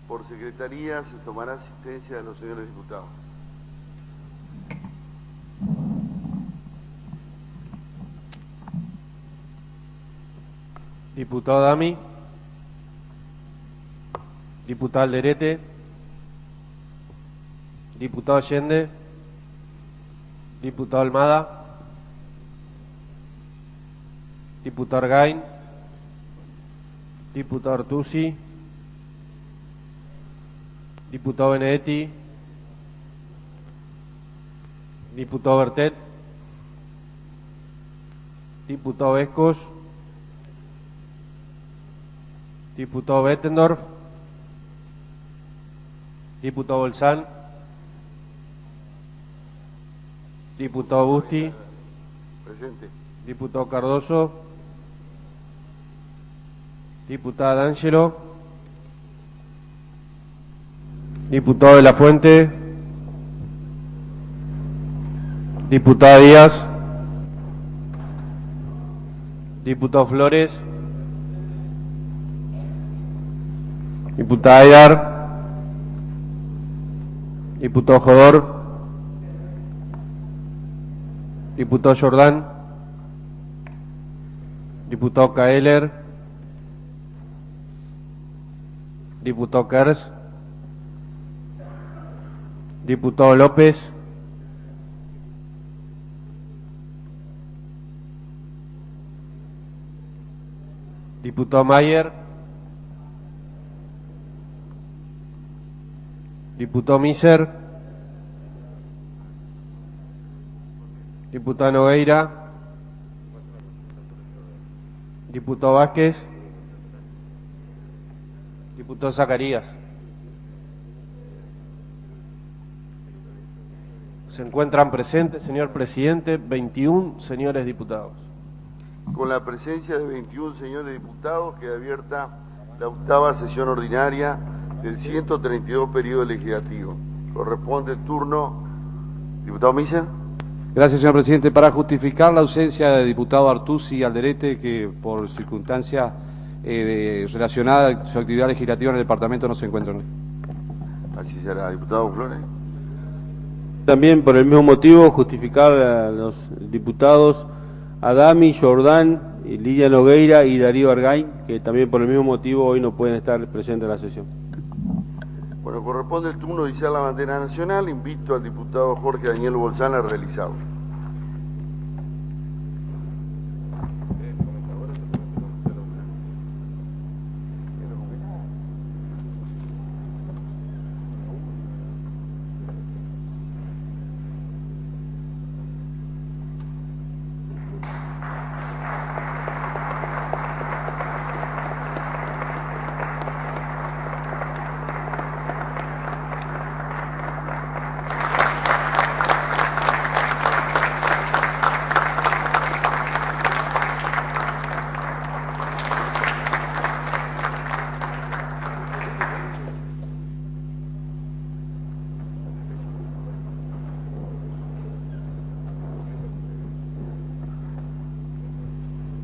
Por secretaría se tomará asistencia de los señores diputados. Diputado Dami. Diputado Alderete. Diputado Allende. Diputado Almada. Diputado Argain. Diputado Artusi. Diputado Benedetti. Diputado Bertet. Diputado Vescos. Diputado Bettendorf. Diputado Bolsán. Diputado Busti. Presente. Diputado Cardoso. Diputada D'Angelo. Diputado de la Fuente. Diputada Díaz. Diputado Flores. Diputada Aydar. Diputado Jodor. Diputado Jordán. Diputado Kaeler. Diputado Kers. Diputado López. Diputado Mayer. Diputado Miser. Diputado Nogueira. Diputado Vázquez. Diputado Zacarías. Se encuentran presentes, señor presidente, 21 señores diputados. Con la presencia de 21 señores diputados, queda abierta la 8ª sesión ordinaria del 132 periodo legislativo. Corresponde el turno. Diputado Miser. Gracias, señor presidente. Para justificar la ausencia del diputado Artusi Alderete, que por circunstancia relacionada a su actividad legislativa en el departamento no se encuentran. Así será. Diputado Flores. También por el mismo motivo justificar a los diputados Adami, Jordán, Lidia Nogueira y Darío Argain, que también por el mismo motivo hoy no pueden estar presentes en la sesión. Bueno, corresponde el turno de izar la bandera nacional. Invito al diputado Jorge Daniel Bolsán a realizarlo.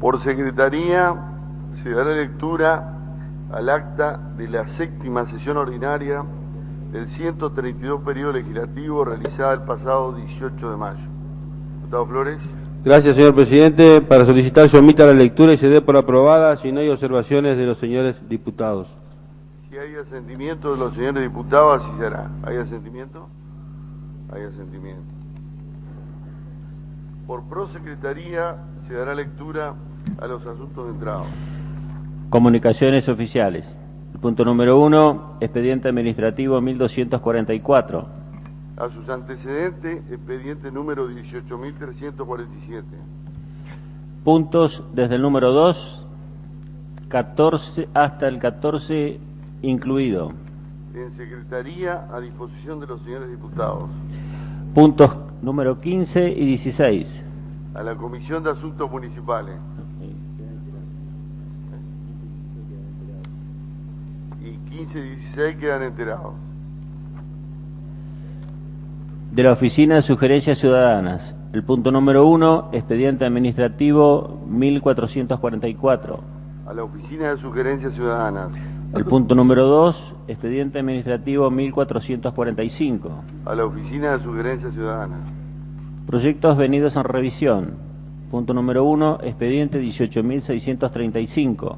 Por secretaría se dará lectura al acta de la 7ª sesión ordinaria del 132 periodo legislativo realizada el pasado 18 de mayo. Diputado Flores. Gracias, señor presidente. Para solicitar se omita la lectura y se dé por aprobada si no hay observaciones de los señores diputados. Si hay asentimiento de los señores diputados, así será. ¿Hay asentimiento? Hay asentimiento. Por prosecretaría se dará lectura a los asuntos de entrada. Comunicaciones oficiales. El punto número 1, expediente administrativo 1244. A sus antecedentes, expediente número 18.347. Puntos desde el número 2, 14 hasta el 14 incluido. En secretaría, a disposición de los señores diputados. Puntos número 15 y 16. A la Comisión de Asuntos Municipales. Y 15 y 16 quedan enterados. De la Oficina de Sugerencias Ciudadanas. El punto número 1, expediente administrativo 1444. A la Oficina de Sugerencias Ciudadanas. El punto número 2, expediente administrativo 1445. A la Oficina de Sugerencia Ciudadana. Proyectos venidos en revisión. Punto número 1, expediente 18.635.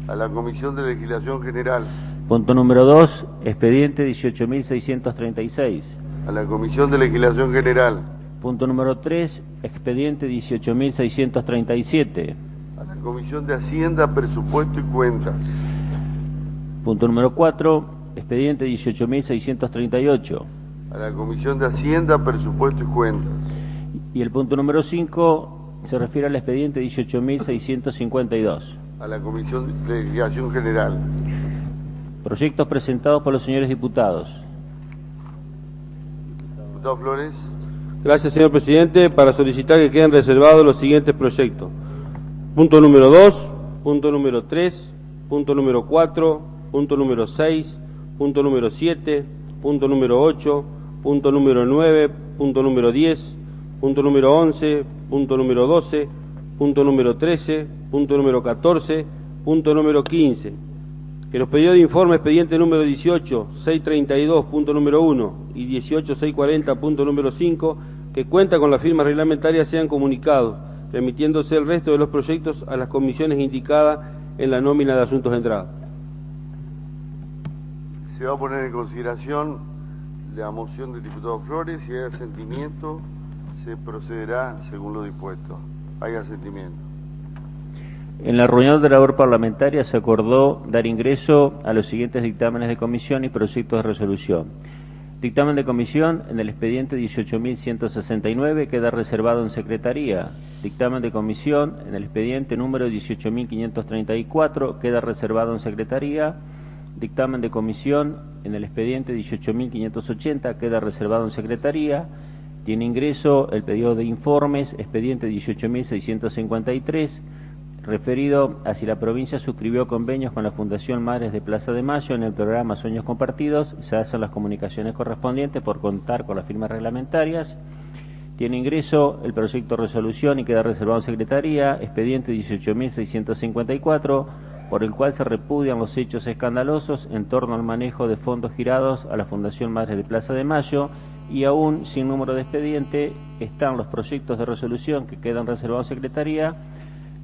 A la Comisión de Legislación General. Punto número 2, expediente 18.636. A la Comisión de Legislación General. Punto número 3, expediente 18.637. A la Comisión de Hacienda, Presupuesto y Cuentas. Punto número 4, expediente 18.638. A la Comisión de Hacienda, Presupuesto y Cuentas. Y el punto número 5 se refiere al expediente 18.652. A la Comisión de Legislación General. Proyectos presentados por los señores diputados. Diputado Flores. Gracias, señor presidente. Para solicitar que queden reservados los siguientes proyectos. Punto número 2, punto número 3, punto número 4, punto número 6, punto número 7, punto número 8, punto número 9, punto número 10, punto número 11, punto número 12, punto número 13, punto número 14, punto número 15. Que los pedidos de informe expediente número 18, 632, punto número 1 y 18, 640, punto número 5, que cuenta con la firma reglamentaria, sean comunicados, remitiéndose el resto de los proyectos a las comisiones indicadas en la nómina de asuntos de entrada. Se va a poner en consideración la moción del diputado Flores. Si hay asentimiento, se procederá según lo dispuesto. Hay asentimiento. En la reunión de labor parlamentaria se acordó dar ingreso a los siguientes dictámenes de comisión y proyectos de resolución. Dictamen de comisión en el expediente 18.169 queda reservado en Secretaría. Dictamen de comisión en el expediente número 18.534 queda reservado en Secretaría. Dictamen de comisión en el expediente 18.580 queda reservado en Secretaría. Tiene ingreso el pedido de informes, expediente 18.653, referido a si la provincia suscribió convenios con la Fundación Madres de Plaza de Mayo en el programa Sueños Compartidos. Se hacen las comunicaciones correspondientes por contar con las firmas reglamentarias. Tiene ingreso el proyecto de resolución y queda reservado en Secretaría, expediente 18.654, por el cual se repudian los hechos escandalosos en torno al manejo de fondos girados a la Fundación Madres de Plaza de Mayo, y aún sin número de expediente están los proyectos de resolución que quedan reservados en Secretaría.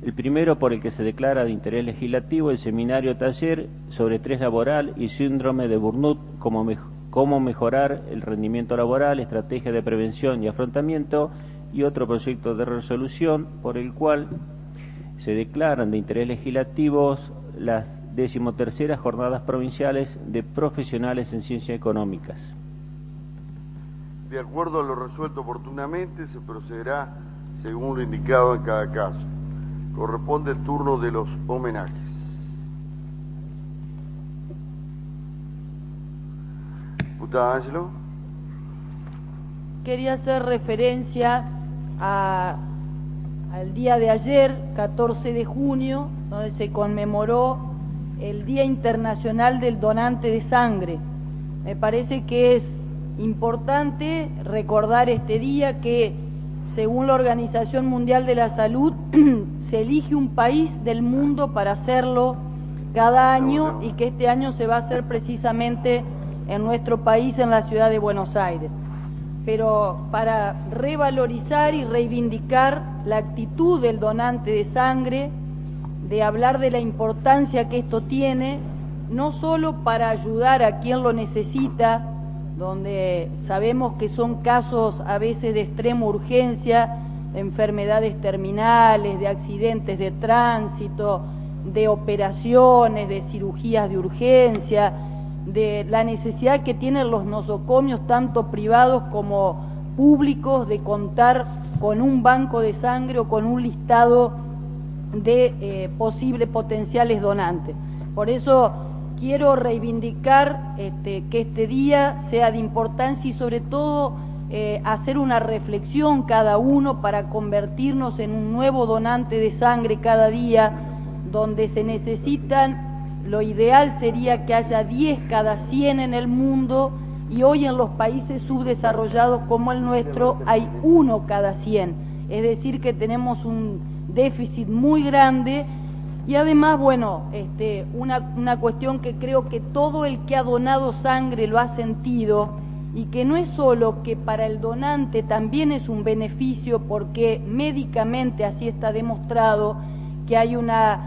El primero, por el que se declara de interés legislativo el seminario taller sobre estrés laboral y síndrome de burnout, cómo mejorar el rendimiento laboral, estrategia de prevención y afrontamiento, y otro proyecto de resolución por el cual se declaran de interés legislativo las 13ª jornadas provinciales de profesionales en ciencias económicas. De acuerdo a lo resuelto oportunamente, se procederá según lo indicado en cada caso. Corresponde el turno de los homenajes. Diputada Ángelo. Quería hacer referencia al día de ayer, 14 de junio, donde se conmemoró el Día Internacional del Donante de Sangre. Me parece que es importante recordar este día que, según la Organización Mundial de la Salud, se elige un país del mundo para hacerlo cada año, y que este año se va a hacer precisamente en nuestro país, en la ciudad de Buenos Aires. Pero para revalorizar y reivindicar la actitud del donante de sangre, de hablar de la importancia que esto tiene, no solo para ayudar a quien lo necesita, donde sabemos que son casos a veces de extrema urgencia, de enfermedades terminales, de accidentes de tránsito, de operaciones, de cirugías de urgencia, de la necesidad que tienen los nosocomios, tanto privados como públicos, de contar con un banco de sangre o con un listado de posibles potenciales donantes. Por eso quiero reivindicar que este día sea de importancia, y sobre todo hacer una reflexión cada uno para convertirnos en un nuevo donante de sangre cada día, donde se necesitan. Lo ideal sería que haya 10 cada 100 en el mundo, y hoy en los países subdesarrollados como el nuestro hay 1 cada 100. Es decir, que tenemos un déficit muy grande, Y además, bueno, una cuestión que creo que todo el que ha donado sangre lo ha sentido, y que no es solo que para el donante también es un beneficio, porque médicamente así está demostrado que hay una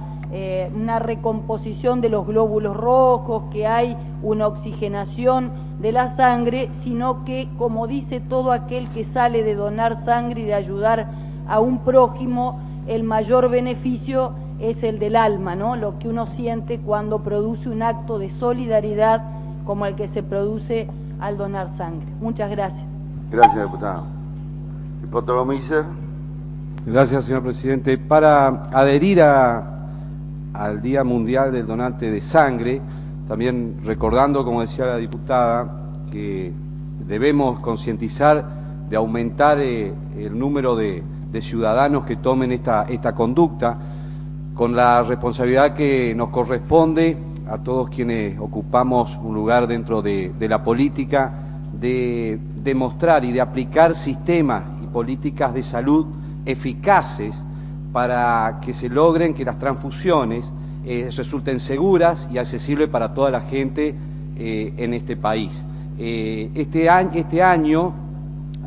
recomposición de los glóbulos rojos, que hay una oxigenación de la sangre, sino que, como dice todo aquel que sale de donar sangre y de ayudar a un prójimo, el mayor beneficio es el del alma, ¿no? Lo que uno siente cuando produce un acto de solidaridad como el que se produce al donar sangre. Muchas gracias. Gracias, diputado. Diputado Miser. Gracias, señor presidente. Para adherir al Día Mundial del Donante de Sangre, también recordando, como decía la diputada, que debemos concientizar de aumentar el número de ciudadanos que tomen esta conducta, con la responsabilidad que nos corresponde a todos quienes ocupamos un lugar dentro de la política, de demostrar y de aplicar sistemas y políticas de salud eficaces para que se logren que las transfusiones resulten seguras y accesibles para toda la gente en este país. Este año,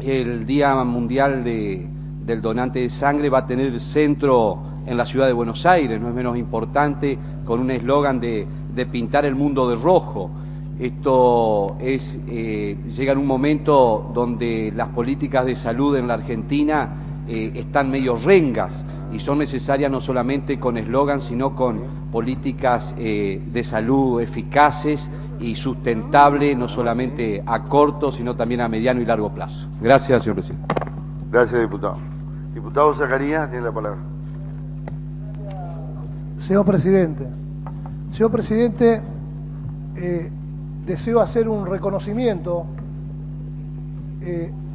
el Día Mundial del Donante de Sangre va a tener el centro en la ciudad de Buenos Aires, no es menos importante, con un eslogan de pintar el mundo de rojo. Esto llega en un momento donde las políticas de salud en la Argentina están medio rengas, y son necesarias no solamente con eslogan, sino con políticas de salud eficaces y sustentables, no solamente a corto, sino también a mediano y largo plazo. Gracias, señor presidente. Gracias, diputado. Diputado Zacarías, tiene la palabra. Señor presidente, deseo hacer un reconocimiento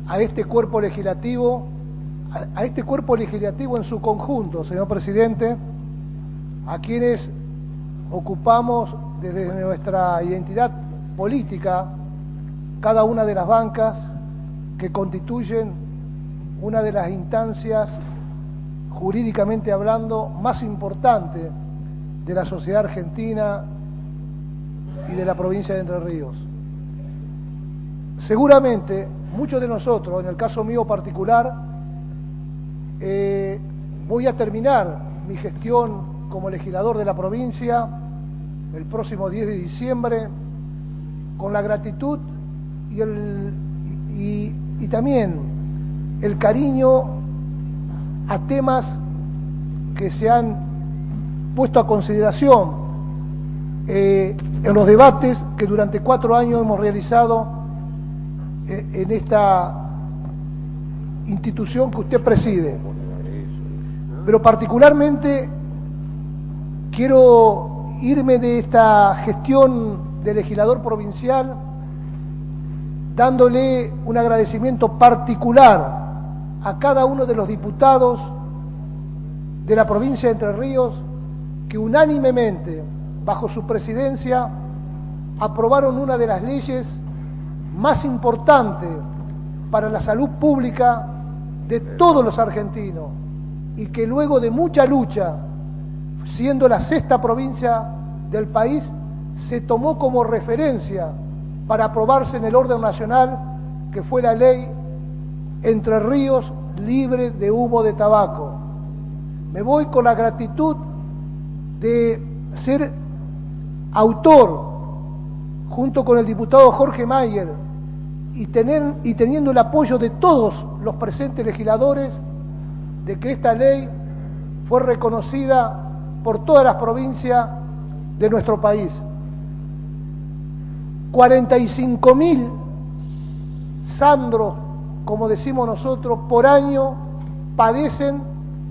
a este cuerpo legislativo, en su conjunto, señor presidente, a quienes ocupamos desde nuestra identidad política cada una de las bancas que constituyen una de las instancias, jurídicamente hablando, más importantes de la sociedad argentina y de la provincia de Entre Ríos. Seguramente muchos de nosotros, en el caso mío particular, voy a terminar mi gestión como legislador de la provincia el próximo 10 de diciembre con la gratitud y también el cariño a temas que se han puesto a consideración en los debates que durante 4 años hemos realizado en esta institución que usted preside. Pero particularmente quiero irme de esta gestión de legislador provincial dándole un agradecimiento particular a cada uno de los diputados de la provincia de Entre Ríos que unánimemente, bajo su presidencia, aprobaron una de las leyes más importantes para la salud pública de todos los argentinos, y que luego de mucha lucha, siendo la 6ª provincia del país, se tomó como referencia para aprobarse en el orden nacional, que fue la ley Entre Ríos libre de humo de tabaco. Me voy con la gratitud de ser autor, junto con el diputado Jorge Mayer, y teniendo el apoyo de todos los presentes legisladores, de que esta ley fue reconocida por todas las provincias de nuestro país. 45.000 sandros, como decimos nosotros, por año padecen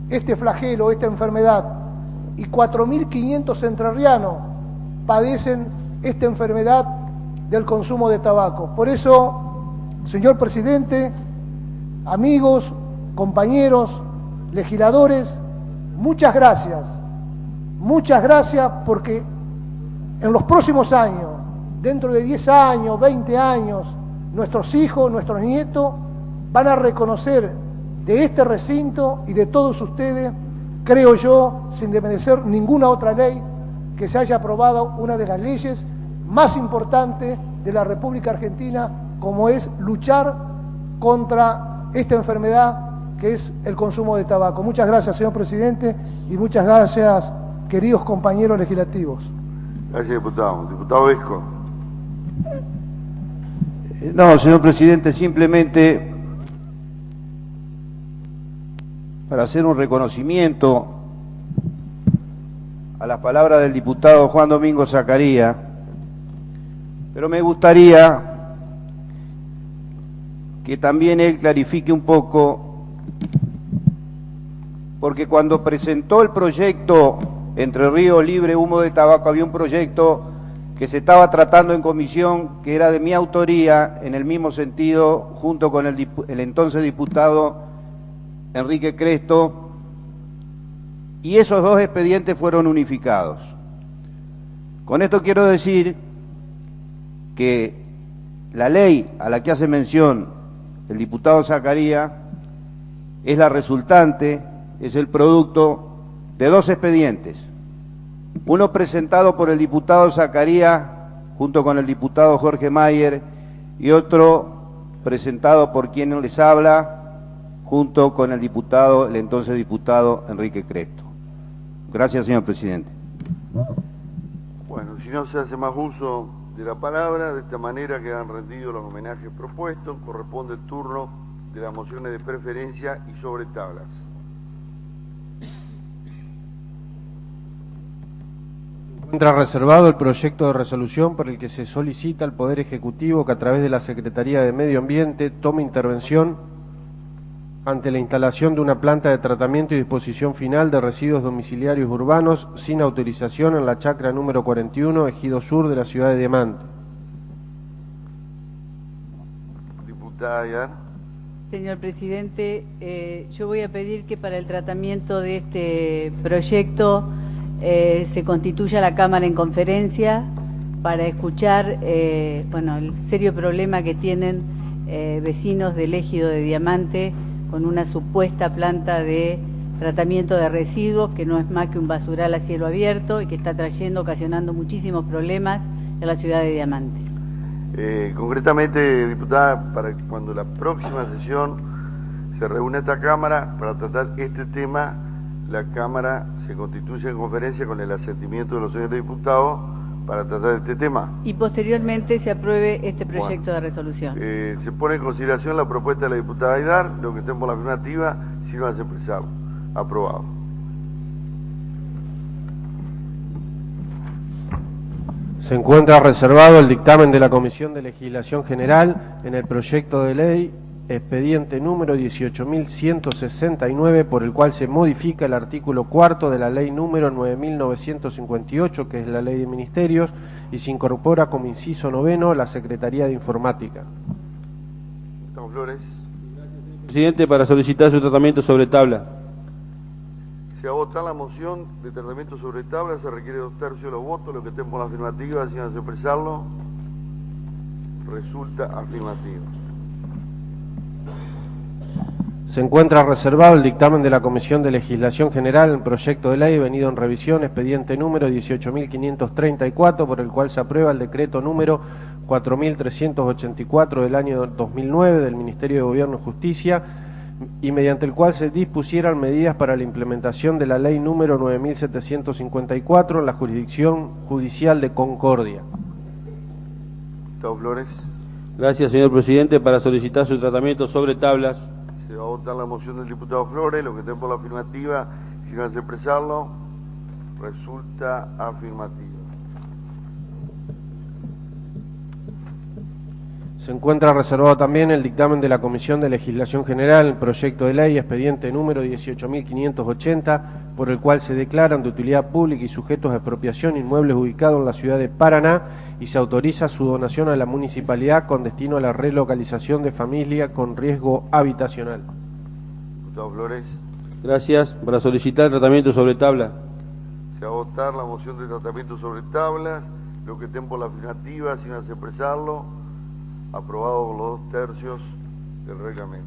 este flagelo, esta enfermedad, y 4.500 entrerrianos padecen esta enfermedad del consumo de tabaco. Por eso, señor presidente, amigos, compañeros, legisladores, muchas gracias, porque en los próximos años, dentro de 10 años, 20 años, nuestros hijos, nuestros nietos van a reconocer de este recinto y de todos ustedes creo yo, sin desmerecer ninguna otra ley, que se haya aprobado una de las leyes más importantes de la República Argentina, como es luchar contra esta enfermedad que es el consumo de tabaco. Muchas gracias, señor presidente, y muchas gracias, queridos compañeros legislativos. Gracias, diputado. Diputado Vesco. No, señor presidente, simplemente para hacer un reconocimiento a las palabras del diputado Juan Domingo Zacarías, pero me gustaría que también él clarifique un poco, porque cuando presentó el proyecto Entre Ríos Libre Humo de Tabaco, había un proyecto que se estaba tratando en comisión, que era de mi autoría, en el mismo sentido, junto con el entonces diputado Enrique Cresto, y esos dos expedientes fueron unificados. Con esto quiero decir que la ley a la que hace mención el diputado Zacarías es la resultante, es el producto de dos expedientes. Uno presentado por el diputado Zacarías junto con el diputado Jorge Mayer y otro presentado por quien les habla junto con el entonces diputado Enrique Cresto. Gracias, señor presidente. Bueno, si no se hace más uso de la palabra, de esta manera quedan rendidos los homenajes propuestos. Corresponde el turno de las mociones de preferencia y sobre tablas. Encuentra reservado el proyecto de resolución por el que se solicita al Poder Ejecutivo que a través de la Secretaría de Medio Ambiente tome intervención ante la instalación de una planta de tratamiento y disposición final de residuos domiciliarios urbanos sin autorización en la chacra número 41, Ejido Sur de la ciudad de Diamante. Diputada Aguiar. Señor presidente, yo voy a pedir que para el tratamiento de este proyecto se constituya la Cámara en conferencia para escuchar el serio problema que tienen vecinos del Ejido de Diamante con una supuesta planta de tratamiento de residuos que no es más que un basural a cielo abierto y que está ocasionando muchísimos problemas en la ciudad de Diamante. Concretamente, diputada, para cuando la próxima sesión se reúne esta Cámara para tratar este tema, la Cámara se constituye en conferencia con el asentimiento de los señores diputados para tratar este tema. Y posteriormente se apruebe este proyecto de resolución. Se pone en consideración la propuesta de la diputada Aguiar, lo que estén por la afirmativa, si no hace expresarlo. Aprobado. Se encuentra reservado el dictamen de la Comisión de Legislación General en el proyecto de ley expediente número 18.169, por el cual se modifica el artículo 4 de la ley número 9.958, que es la ley de ministerios, y se incorpora como inciso 9 la Secretaría de Informática. Gustavo Flores. Presidente, para solicitar su tratamiento sobre tabla. Se va a votar la moción de tratamiento sobre tabla, se requiere 2/3 de los votos, lo que estén por la afirmativa, si no hace expresarlo, resulta afirmativo. Se encuentra reservado el dictamen de la Comisión de Legislación General en el proyecto de ley venido en revisión, expediente número 18.534, por el cual se aprueba el decreto número 4.384 del año 2009 del Ministerio de Gobierno y Justicia, y mediante el cual se dispusieran medidas para la implementación de la ley número 9.754 en la jurisdicción judicial de Concordia. Gustavo Flores. Gracias, señor presidente, para solicitar su tratamiento sobre tablas. Se va a votar la moción del diputado Flores, lo que estén por la afirmativa, si no hace expresarlo, resulta afirmativo. Se encuentra reservado también el dictamen de la Comisión de Legislación General, el proyecto de ley expediente número 18.580, por el cual se declaran de utilidad pública y sujetos a expropiación inmuebles ubicados en la ciudad de Paraná y se autoriza su donación a la municipalidad con destino a la relocalización de familia con riesgo habitacional. Gustavo Flores. Gracias, para solicitar tratamiento sobre tabla. Se va a votar la moción de tratamiento sobre tablas, lo que estén por la afirmativa, sin hacer expresarlo, aprobado por los 2/3 del reglamento.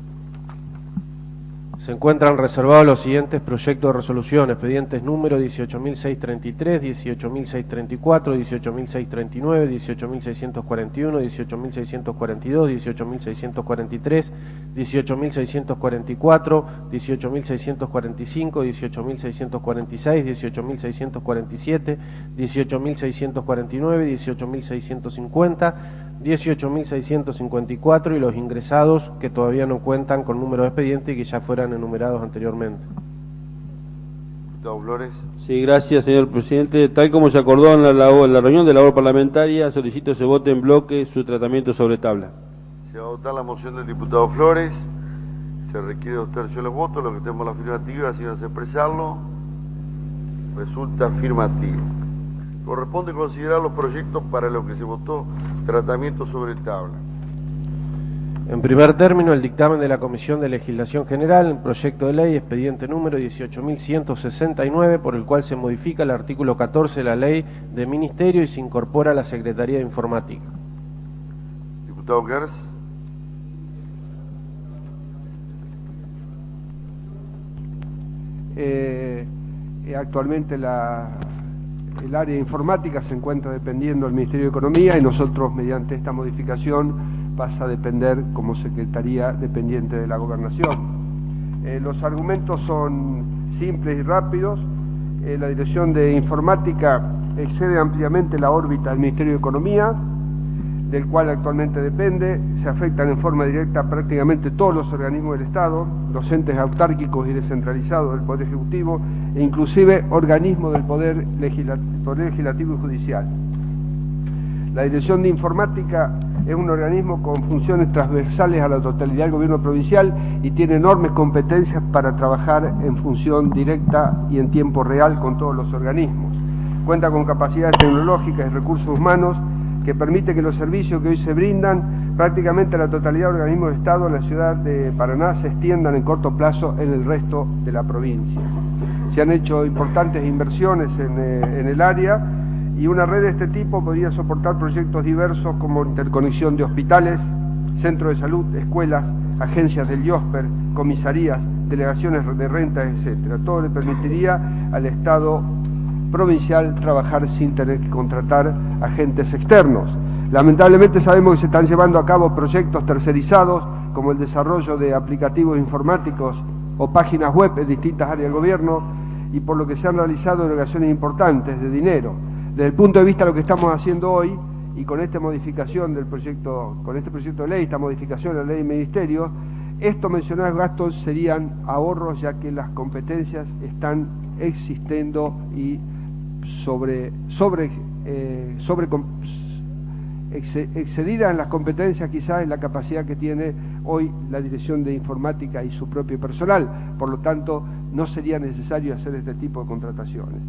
Se encuentran reservados los siguientes proyectos de resolución, expedientes número 18.633, 18.634, 18.639, 18.641, 18.642, 18.643, 18.644, 18.645, 18.646, 18.647, 18.649, 18.650, 18.654 y los ingresados que todavía no cuentan con número de expediente y que ya fueran enumerados anteriormente. Diputado Flores. Sí, gracias, señor presidente. Tal como se acordó en la reunión de labor parlamentaria, solicito se vote en bloque su tratamiento sobre tabla. Se va a votar la moción del diputado Flores. Se requiere 2 tercios de los votos. Los que tenemos la afirmativa, si no se expresarlo, resulta afirmativo. Corresponde considerar los proyectos para los que se votó tratamiento sobre tabla. En primer término, el dictamen de la Comisión de Legislación General, el proyecto de ley, expediente número 18.169, por el cual se modifica el artículo 14 de la Ley de Ministerio y se incorpora la Secretaría de Informática. Diputado Gers. Actualmente el área informática se encuentra dependiendo del Ministerio de Economía y nosotros mediante esta modificación pasa a depender como Secretaría dependiente de la Gobernación. Los argumentos son simples y rápidos. La Dirección de Informática excede ampliamente la órbita del Ministerio de Economía, del cual actualmente depende. Se afectan en forma directa prácticamente todos los organismos del Estado, los entes autárquicos y descentralizados del Poder Ejecutivo e inclusive organismos del Poder Legislativo y Judicial. La Dirección de Informática es un organismo con funciones transversales a la totalidad del gobierno provincial y tiene enormes competencias para trabajar en función directa y en tiempo real con todos los organismos. Cuenta con capacidades tecnológicas y recursos humanos que permite que los servicios que hoy se brindan prácticamente a la totalidad de organismos de Estado en la ciudad de Paraná se extiendan en corto plazo en el resto de la provincia. Se han hecho importantes inversiones en el área y una red de este tipo podría soportar proyectos diversos como interconexión de hospitales, centros de salud, escuelas, agencias del IOSPER, comisarías, delegaciones de rentas, etc. Todo le permitiría al Estado provincial trabajar sin tener que contratar agentes externos. Lamentablemente sabemos que se están llevando a cabo proyectos tercerizados como el desarrollo de aplicativos informáticos o páginas web en distintas áreas del gobierno y por lo que se han realizado erogaciones importantes de dinero. Desde el punto de vista de lo que estamos haciendo hoy y con esta modificación del proyecto, con este proyecto de ley, esta modificación de la ley de ministerios, estos mencionados gastos serían ahorros ya que las competencias están existiendo y excedida en las competencias quizás en la capacidad que tiene hoy la Dirección de Informática y su propio personal, por lo tanto no sería necesario hacer este tipo de contrataciones.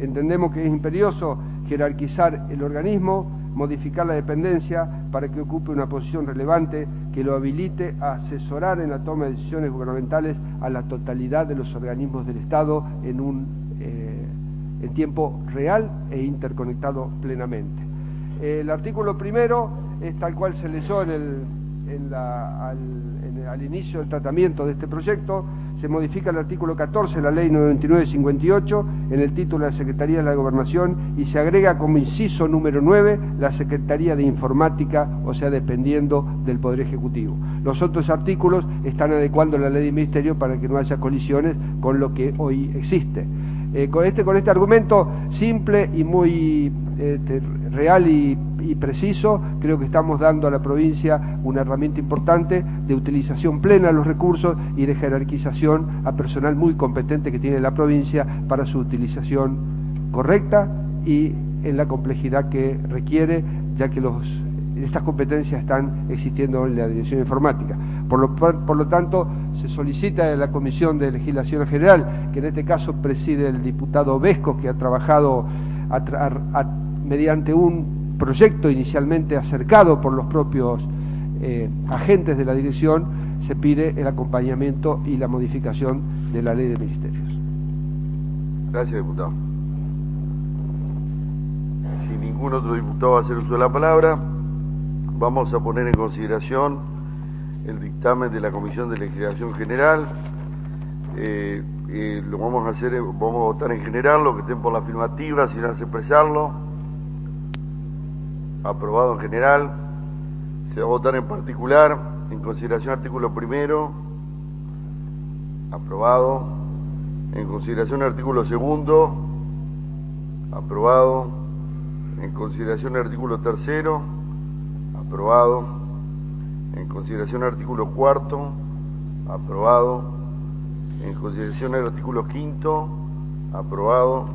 Entendemos que es imperioso jerarquizar el organismo, modificar la dependencia para que ocupe una posición relevante que lo habilite a asesorar en la toma de decisiones gubernamentales a la totalidad de los organismos del Estado en tiempo real e interconectado plenamente. El artículo primero es tal cual se leyó al inicio del tratamiento de este proyecto. Se modifica el artículo 14 de la Ley 99/58 en el título de la Secretaría de la Gobernación y se agrega como inciso número 9 la Secretaría de Informática, o sea, dependiendo del Poder Ejecutivo. Los otros artículos están adecuando la Ley de Ministerio para que no haya colisiones con lo que hoy existe. Con este argumento simple y muy real y preciso, creo que estamos dando a la provincia una herramienta importante de utilización plena de los recursos y de jerarquización a personal muy competente que tiene la provincia para su utilización correcta y en la complejidad que requiere, ya que estas competencias están existiendo en la Dirección de Informática. Por lo tanto, se solicita a la Comisión de Legislación General, que en este caso preside el diputado Vesco, que ha trabajado mediante un proyecto inicialmente acercado por los propios agentes de la dirección, se pide el acompañamiento y la modificación de la Ley de Ministerios. Gracias, diputado. Si ningún otro diputado va a hacer uso de la palabra, vamos a poner en consideración el dictamen de la Comisión de Legislación General, lo vamos a hacer, vamos a votar en general, los que estén por la afirmativa, si no hace expresarlo. Aprobado en general. Se va a votar en particular, en consideración artículo primero. Aprobado. En consideración artículo segundo. Aprobado. En consideración artículo tercero. Aprobado. En consideración artículo cuarto. Aprobado. En consideración el artículo quinto. Aprobado.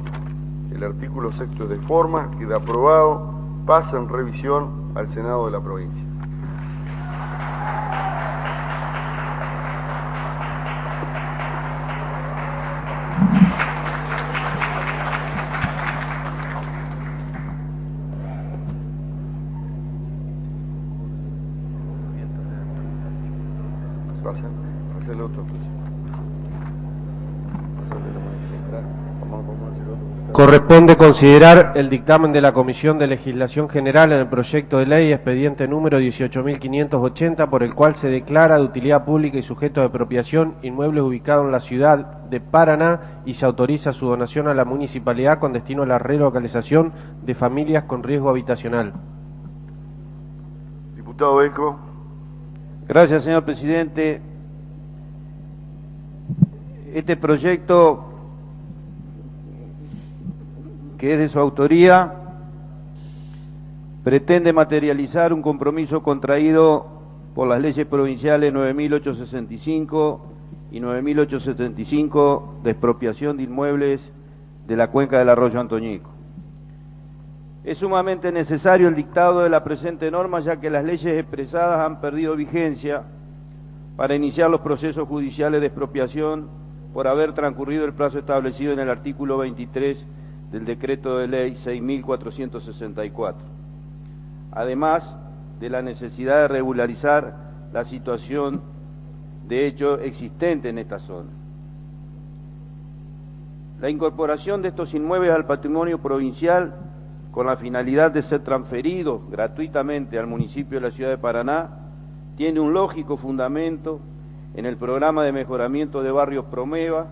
El artículo sexto de forma queda aprobado. Pasa en revisión al Senado de la provincia. Pasa el otro. Corresponde considerar el dictamen de la Comisión de Legislación General en el proyecto de ley expediente número 18.580, por el cual se declara de utilidad pública y sujeto de expropiación inmuebles ubicados en la ciudad de Paraná y se autoriza su donación a la municipalidad con destino a la relocalización de familias con riesgo habitacional. Diputado Beco. Gracias, señor presidente. Este proyecto, que es de su autoría, pretende materializar un compromiso contraído por las leyes provinciales 9.865 y 9.875 de expropiación de inmuebles de la cuenca del arroyo Antoñico. Es sumamente necesario el dictado de la presente norma, ya que las leyes expresadas han perdido vigencia para iniciar los procesos judiciales de expropiación por haber transcurrido el plazo establecido en el artículo 23 del decreto de ley 6.464, además de la necesidad de regularizar la situación de hecho existente en esta zona. La incorporación de estos inmuebles al patrimonio provincial con la finalidad de ser transferidos gratuitamente al municipio de la ciudad de Paraná tiene un lógico fundamento en el programa de mejoramiento de barrios Promeva,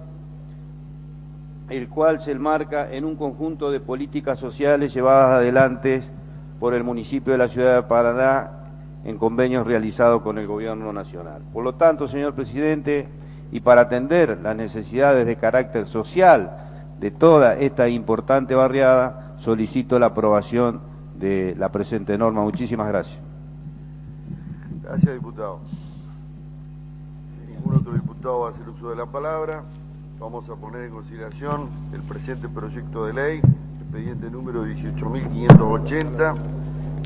el cual se enmarca en un conjunto de políticas sociales llevadas adelante por el municipio de la ciudad de Paraná en convenios realizados con el gobierno nacional. Por lo tanto, señor presidente, y para atender las necesidades de carácter social de toda esta importante barriada, solicito la aprobación de la presente norma. Muchísimas gracias. Gracias, diputado. Si ningún otro diputado va a hacer uso de la palabra, vamos a poner en consideración el presente proyecto de ley, expediente número 18.580.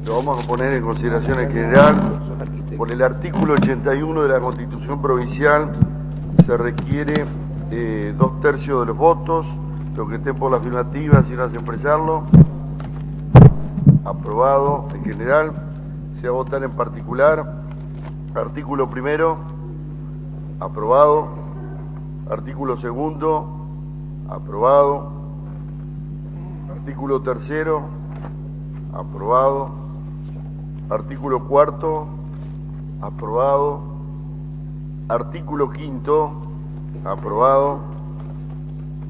Lo vamos a poner en consideración en general. Por el artículo 81 de la Constitución Provincial se requiere 2/3 de los votos. Los que estén por la afirmativa, si no hace expresarlo. Aprobado en general. Se va a votar en particular. Artículo primero. Aprobado. Artículo segundo. Aprobado. Artículo tercero. Aprobado. Artículo cuarto. Aprobado. Artículo quinto. Aprobado.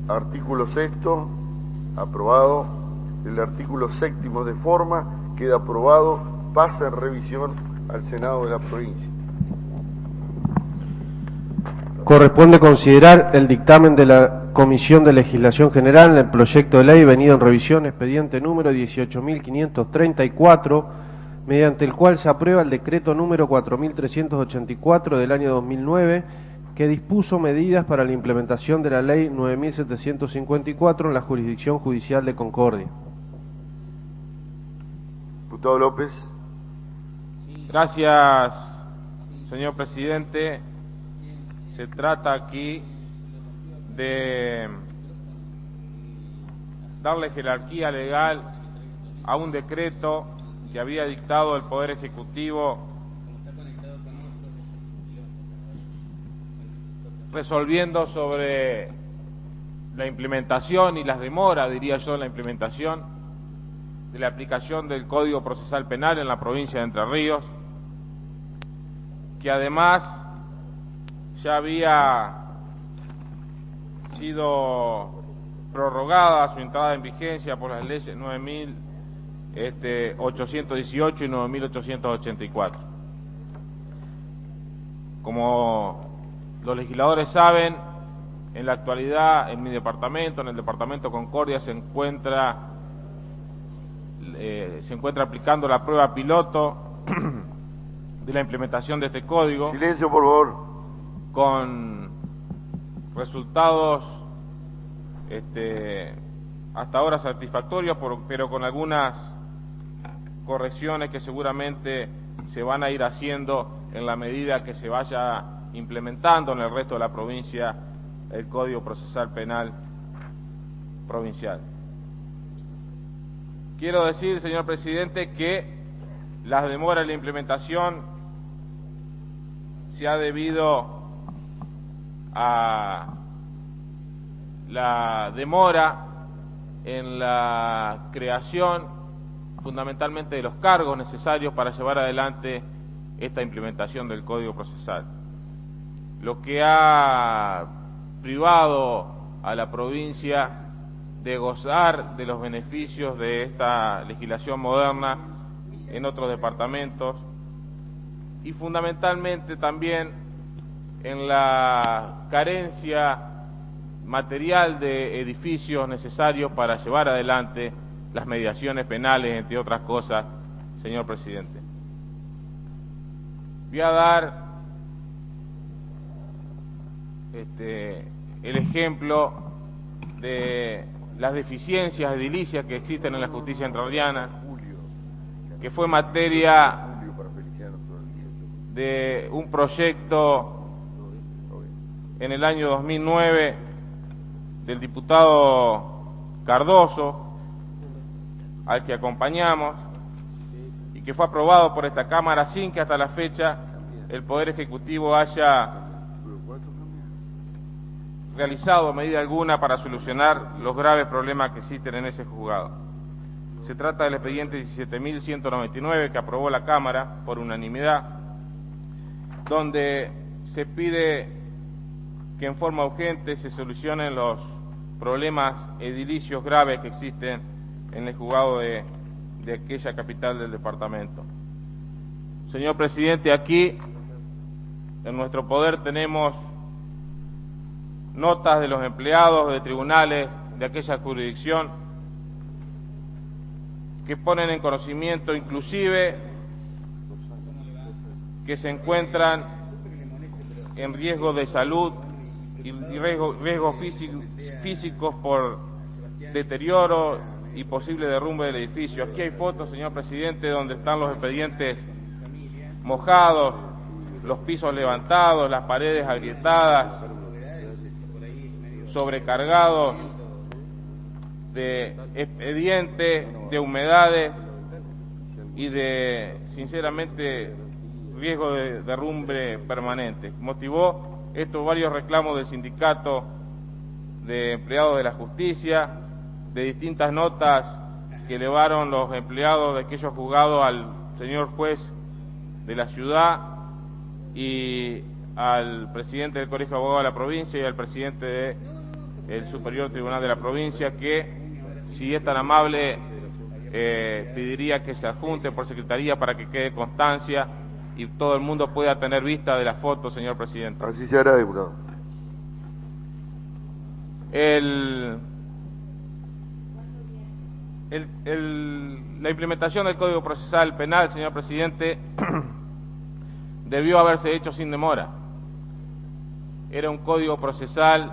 Artículo sexto, aprobado. El artículo séptimo de forma queda aprobado, pasa en revisión al Senado de la provincia. Corresponde considerar el dictamen de la Comisión de Legislación General en el proyecto de ley venido en revisión expediente número 18.534, mediante el cual se aprueba el decreto número 4.384 del año 2009, que dispuso medidas para la implementación de la ley 9.754 en la jurisdicción judicial de Concordia. Diputado López. Gracias, señor presidente. Se trata aquí de darle jerarquía legal a un decreto que había dictado el Poder Ejecutivo resolviendo sobre la implementación y las demoras, diría yo, en la implementación de la aplicación del Código Procesal Penal en la provincia de Entre Ríos, que además ya había sido prorrogada su entrada en vigencia por las leyes 9.818 y 9.884. Como los legisladores saben, en la actualidad en mi departamento, en el departamento Concordia, se encuentra aplicando la prueba piloto de la implementación de este código. Silencio, por favor. Con resultados hasta ahora satisfactorios, pero con algunas correcciones que seguramente se van a ir haciendo en la medida que se vaya implementando en el resto de la provincia el Código Procesal Penal provincial. Quiero decir, señor presidente, que las demoras en la implementación se ha debido a la demora en la creación fundamentalmente de los cargos necesarios para llevar adelante esta implementación del Código Procesal, lo que ha privado a la provincia de gozar de los beneficios de esta legislación moderna en otros departamentos, y fundamentalmente también en la carencia material de edificios necesarios para llevar adelante las mediaciones penales, entre otras cosas, señor presidente. Voy a dar el ejemplo de las deficiencias edilicias que existen en la justicia entrerriana, que fue materia de un proyecto en el año 2009 del diputado Cardoso, al que acompañamos, y que fue aprobado por esta Cámara sin que hasta la fecha el Poder Ejecutivo haya realizado medida alguna para solucionar los graves problemas que existen en ese juzgado. Se trata del expediente 17.199 que aprobó la Cámara por unanimidad, donde se pide que en forma urgente se solucionen los problemas edilicios graves que existen en el juzgado de aquella capital del departamento. Señor presidente, aquí en nuestro poder tenemos notas de los empleados de tribunales de aquella jurisdicción que ponen en conocimiento inclusive que se encuentran en riesgo de salud y riesgos físicos por deterioro y posible derrumbe del edificio. Aquí hay fotos, señor presidente, donde están los expedientes mojados, los pisos levantados, las paredes agrietadas, sobrecargados de expedientes, de humedades y de, sinceramente, riesgo de derrumbe permanente. Motivó esto varios reclamos del sindicato de empleados de la justicia, de distintas notas que elevaron los empleados de aquellos juzgados al señor juez de la ciudad y al presidente del Colegio de Abogados de la provincia y al presidente del Superior Tribunal de la provincia, que si es tan amable pediría que se adjunte por secretaría para que quede constancia y todo el mundo pueda tener vista de las fotos, señor presidente. Así se hará, diputado. La implementación del Código Procesal Penal, señor presidente, debió haberse hecho sin demora. Era un código procesal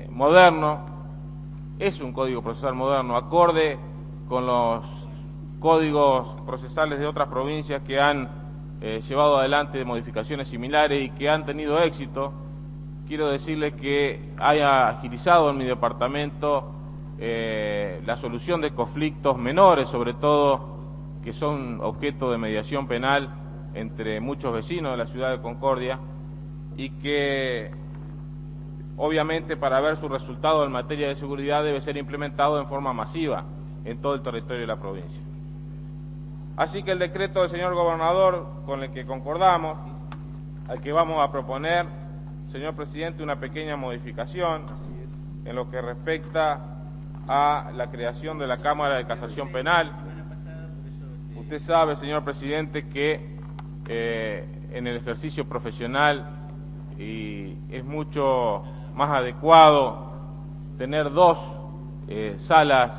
moderno, es un código procesal moderno, acorde con los códigos procesales de otras provincias que han llevado adelante modificaciones similares y que han tenido éxito. Quiero decirles que haya agilizado en mi departamento la solución de conflictos menores, sobre todo, que son objeto de mediación penal entre muchos vecinos de la ciudad de Concordia, y que obviamente para ver su resultado en materia de seguridad debe ser implementado en forma masiva en todo el territorio de la provincia. Así que el decreto del señor gobernador con el que concordamos, al que vamos a proponer, señor presidente, una pequeña modificación en lo que respecta a la creación de la Cámara de Casación Penal. Usted sabe, señor presidente, que en el ejercicio profesional es mucho más adecuado tener dos salas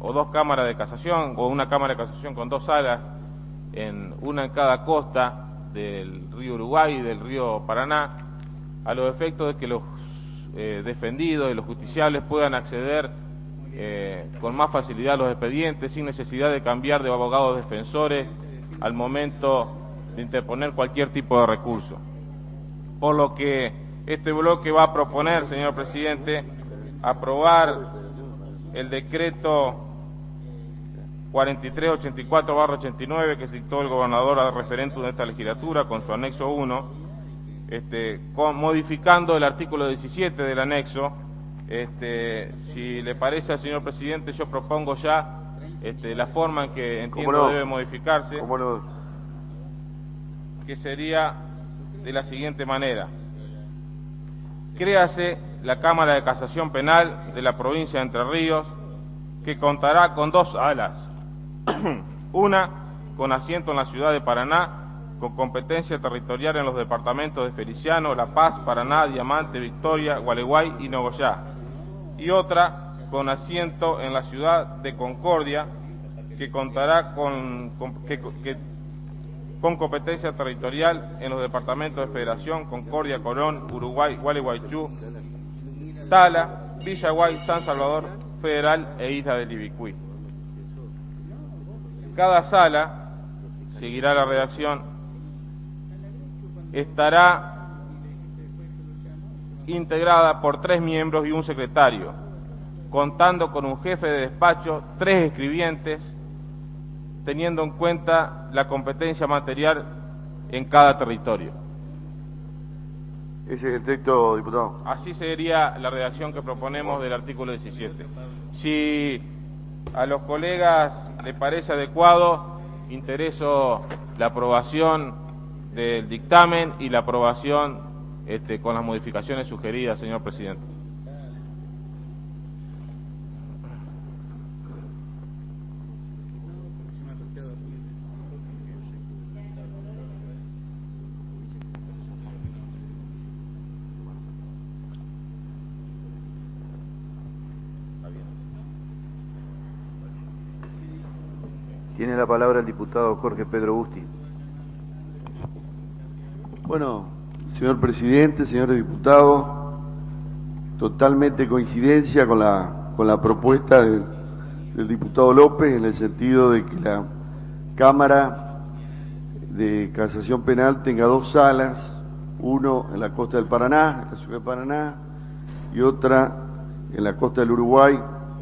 o dos cámaras de casación, o una cámara de casación con dos salas, una en cada costa del río Uruguay y del río Paraná, a los efectos de que los defendidos y los justiciables puedan acceder con más facilidad a los expedientes, sin necesidad de cambiar de abogados defensores al momento de interponer cualquier tipo de recurso. Por lo que este bloque va a proponer, señor presidente, aprobar el decreto 4384/89 que dictó el gobernador al referéndum de esta legislatura con su anexo 1, modificando el artículo 17 del anexo. Si le parece al señor presidente, yo propongo ya la forma en que entiendo debe modificarse, que sería de la siguiente manera: créase la Cámara de Casación Penal de la provincia de Entre Ríos, que contará con dos salas, una con asiento en la ciudad de Paraná, con competencia territorial en los departamentos de Feliciano, La Paz, Paraná, Diamante, Victoria, Gualeguay y Nogoyá, y otra con asiento en la ciudad de Concordia, que contará con competencia territorial en los departamentos de Federación, Concordia, Colón, Uruguay, Gualeguaychú, Tala, Villaguay, San Salvador, Federal e Isla del Ibicuí. Cada sala, seguirá la redacción, estará integrada por 3 miembros y un secretario, contando con un jefe de despacho, 3 escribientes, teniendo en cuenta la competencia material en cada territorio. Ese es el texto, diputado. Así sería la redacción que proponemos del artículo 17. Si a los colegas les parece adecuado, intereso la aprobación del dictamen y la aprobación con las modificaciones sugeridas, señor presidente. Tiene la palabra el diputado Jorge Pedro Busti. Bueno, señor presidente, señores diputados, totalmente coincidencia con la propuesta del diputado López, en el sentido de que la Cámara de Casación Penal tenga 2 salas, uno en la costa del Paraná, en la ciudad de Paraná, y otra en la costa del Uruguay,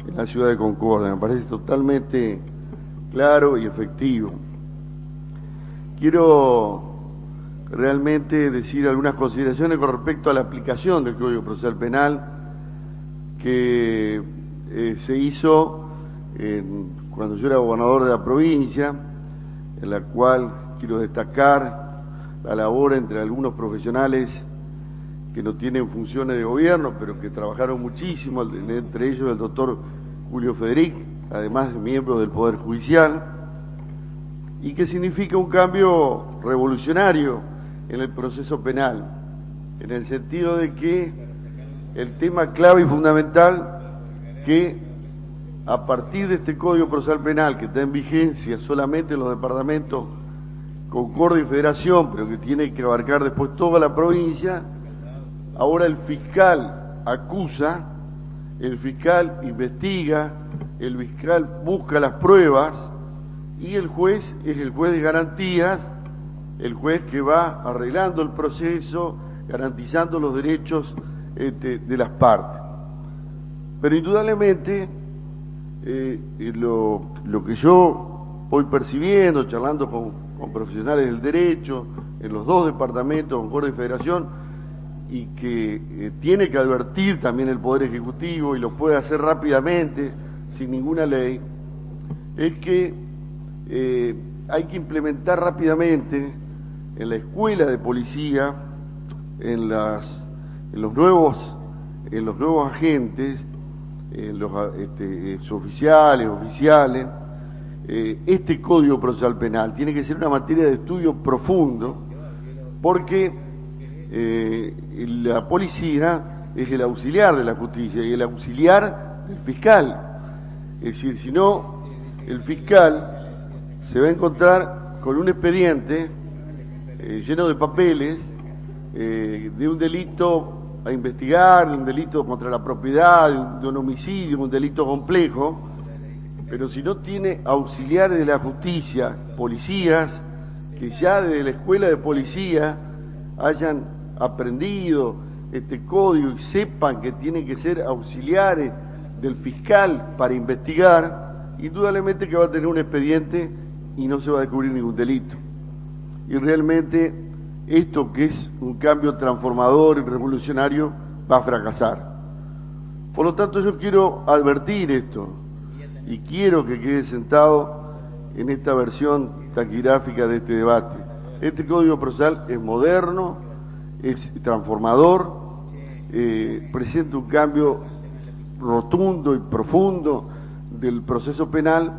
en la ciudad de Concordia. Me parece totalmente claro y efectivo. Quiero realmente decir algunas consideraciones con respecto a la aplicación del Código Procesal Penal que se hizo cuando yo era gobernador de la provincia, en la cual quiero destacar la labor entre algunos profesionales que no tienen funciones de gobierno, pero que trabajaron muchísimo, entre ellos el doctor Julio Federic, además de miembros del Poder Judicial, y que significa un cambio revolucionario en el proceso penal, en el sentido de que el tema clave y fundamental, que a partir de este Código Procesal Penal, que está en vigencia solamente en los departamentos Concordia y Federación, pero que tiene que abarcar después toda la provincia, ahora el fiscal acusa, el fiscal investiga, el fiscal busca las pruebas y el juez es el juez de garantías, el juez que va arreglando el proceso, garantizando los derechos de las partes. Pero indudablemente lo que yo voy percibiendo, charlando con profesionales del derecho en los 2 departamentos, Concordia y Federación, y que tiene que advertir también el Poder Ejecutivo y lo puede hacer rápidamente, sin ninguna ley, es que hay que implementar rápidamente en la escuela de policía en los nuevos agentes, en los suboficiales, oficiales, este Código Procesal Penal tiene que ser una materia de estudio profundo, porque la policía es el auxiliar de la justicia y el auxiliar del fiscal. Es decir, si no, el fiscal se va a encontrar con un expediente lleno de papeles de un delito a investigar, de un delito contra la propiedad, de un homicidio, un delito complejo, pero si no tiene auxiliares de la justicia, policías, que ya desde la escuela de policía hayan aprendido este código y sepan que tienen que ser auxiliares del fiscal para investigar, indudablemente que va a tener un expediente y no se va a descubrir ningún delito. Y realmente esto, que es un cambio transformador y revolucionario, va a fracasar. Por lo tanto, yo quiero advertir esto y quiero que quede sentado en esta versión taquigráfica de este debate. Este Código Procesal es moderno, es transformador, presenta un cambio rotundo y profundo del proceso penal,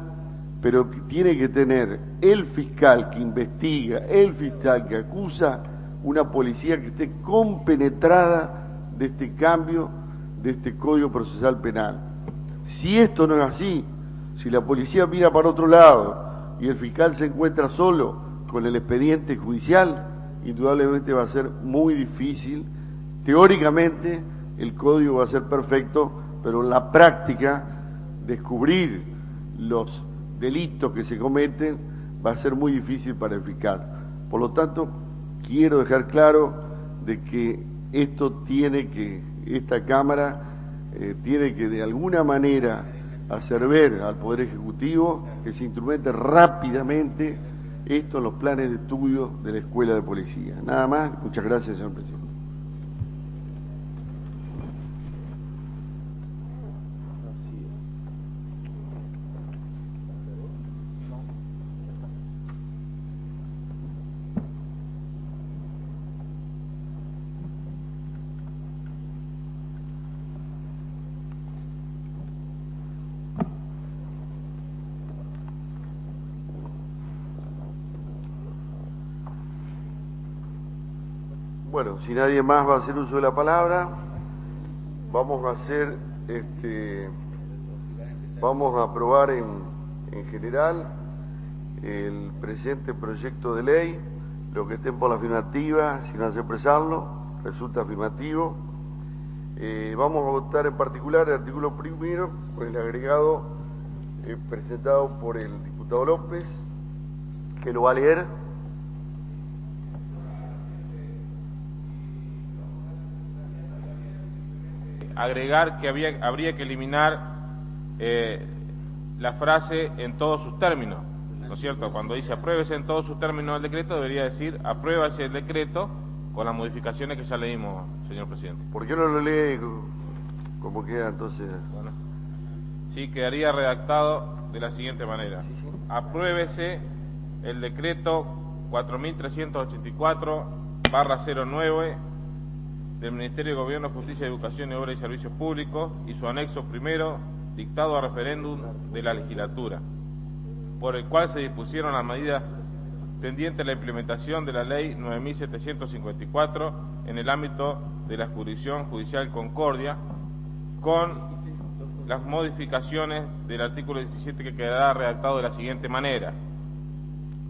pero tiene que tener el fiscal que investiga, el fiscal que acusa, una policía que esté compenetrada de este cambio, de este Código Procesal Penal. Si esto no es así, si la policía mira para otro lado y el fiscal se encuentra solo con el expediente judicial, indudablemente va a ser muy difícil. Teóricamente el código va a ser perfecto, pero en la práctica descubrir los delitos que se cometen va a ser muy difícil para el fiscal. Por lo tanto, quiero dejar claro de que esta Cámara tiene que de alguna manera hacer ver al Poder Ejecutivo que se instrumente rápidamente esto en los planes de estudio de la Escuela de Policía. Nada más, muchas gracias, señor presidente. Bueno, si nadie más va a hacer uso de la palabra, vamos a aprobar en general el presente proyecto de ley. Los que estén por la afirmativa, si no hace expresarlo, resulta afirmativo. Vamos a votar en particular el artículo primero con el agregado presentado por el diputado López, que lo va a leer. Agregar que habría que eliminar la frase en todos sus términos, ¿no es cierto? Cuando dice apruébese en todos sus términos el decreto, debería decir apruébase el decreto con las modificaciones que ya leímos, señor presidente. ¿Por qué no lo lee como queda entonces? Bueno, sí, quedaría redactado de la siguiente manera. Sí. Apruébese el decreto 4384/09 del Ministerio de Gobierno, Justicia, Educación y Obras y Servicios Públicos y su anexo primero, dictado a referéndum de la legislatura, por el cual se dispusieron las medidas tendientes a la implementación de la Ley 9754 en el ámbito de la jurisdicción judicial Concordia, con las modificaciones del artículo 17 que quedará redactado de la siguiente manera.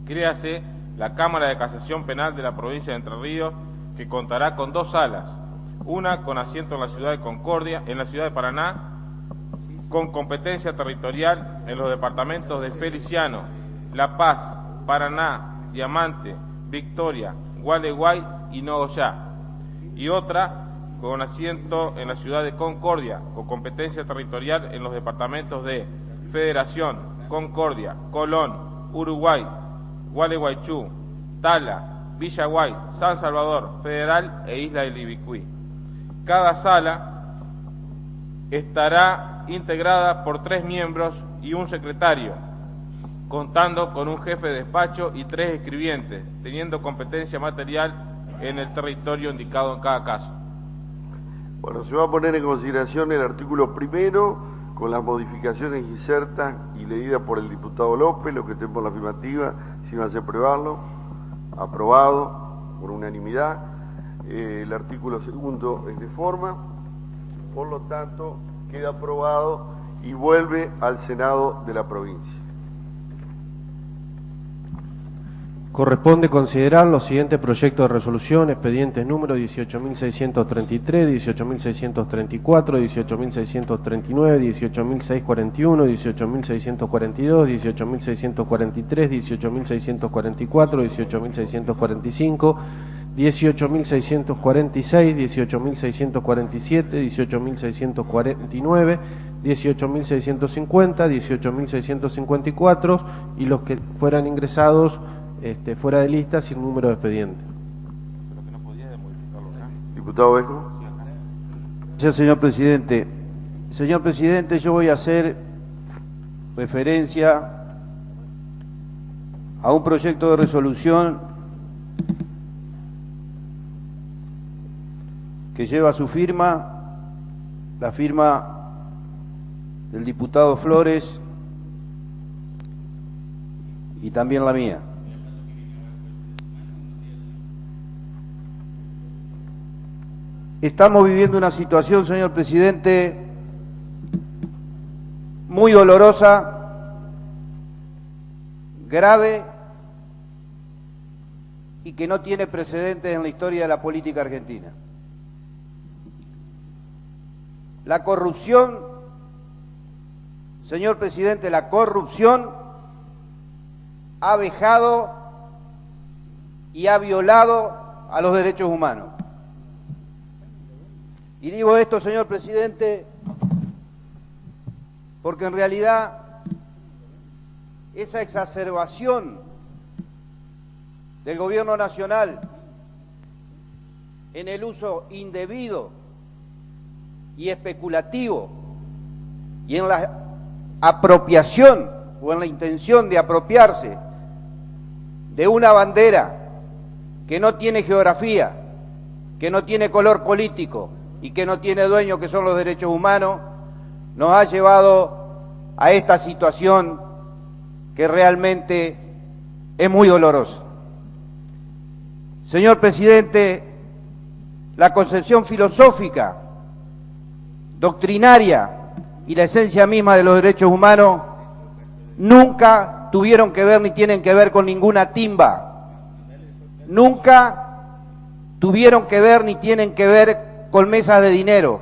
Créase la Cámara de Casación Penal de la provincia de Entre Ríos, que contará con 2 salas, una con asiento en la ciudad de Concordia, en la ciudad de Paraná, con competencia territorial en los departamentos de Feliciano, La Paz, Paraná, Diamante, Victoria, Gualeguay y Nogoyá, y otra con asiento en la ciudad de Concordia, con competencia territorial en los departamentos de Federación, Concordia, Colón, Uruguay, Gualeguaychú, Tala, Villaguay, San Salvador, Federal e Isla del Ibicuí. Cada sala estará integrada por 3 miembros y un secretario, contando con un jefe de despacho y 3 escribientes, teniendo competencia material en el territorio indicado en cada caso. Bueno, se va a poner en consideración el artículo primero con las modificaciones insertas y leídas por el diputado López. Los que estén por la afirmativa, si van a aprobarlo. Aprobado por unanimidad. El artículo segundo es de forma, por lo tanto queda aprobado y vuelve al Senado de la provincia. Corresponde considerar los siguientes proyectos de resolución, expedientes número 18.633, 18.634, 18.639, 18.641, 18.642, 18.643, 18.644, 18.645, 18.646, 18.647, 18.649, 18.650, 18.654 y los que fueran ingresados fuera de lista sin número de expediente. Diputado Vesco. Gracias, señor presidente. Señor presidente, yo voy a hacer referencia a un proyecto de resolución que lleva su firma, la firma del diputado Flores y también la mía. Estamos viviendo una situación, señor presidente, muy dolorosa, grave y que no tiene precedentes en la historia de la política argentina. La corrupción, señor presidente, la corrupción ha vejado y ha violado a los derechos humanos. Y digo esto, señor presidente, porque en realidad esa exacerbación del gobierno nacional en el uso indebido y especulativo y en la apropiación o en la intención de apropiarse de una bandera que no tiene geografía, que no tiene color político y que no tiene dueño, que son los derechos humanos, nos ha llevado a esta situación que realmente es muy dolorosa. Señor presidente, la concepción filosófica, doctrinaria y la esencia misma de los derechos humanos nunca tuvieron que ver ni tienen que ver con ninguna timba. Nunca tuvieron que ver ni tienen que ver con mesas de dinero.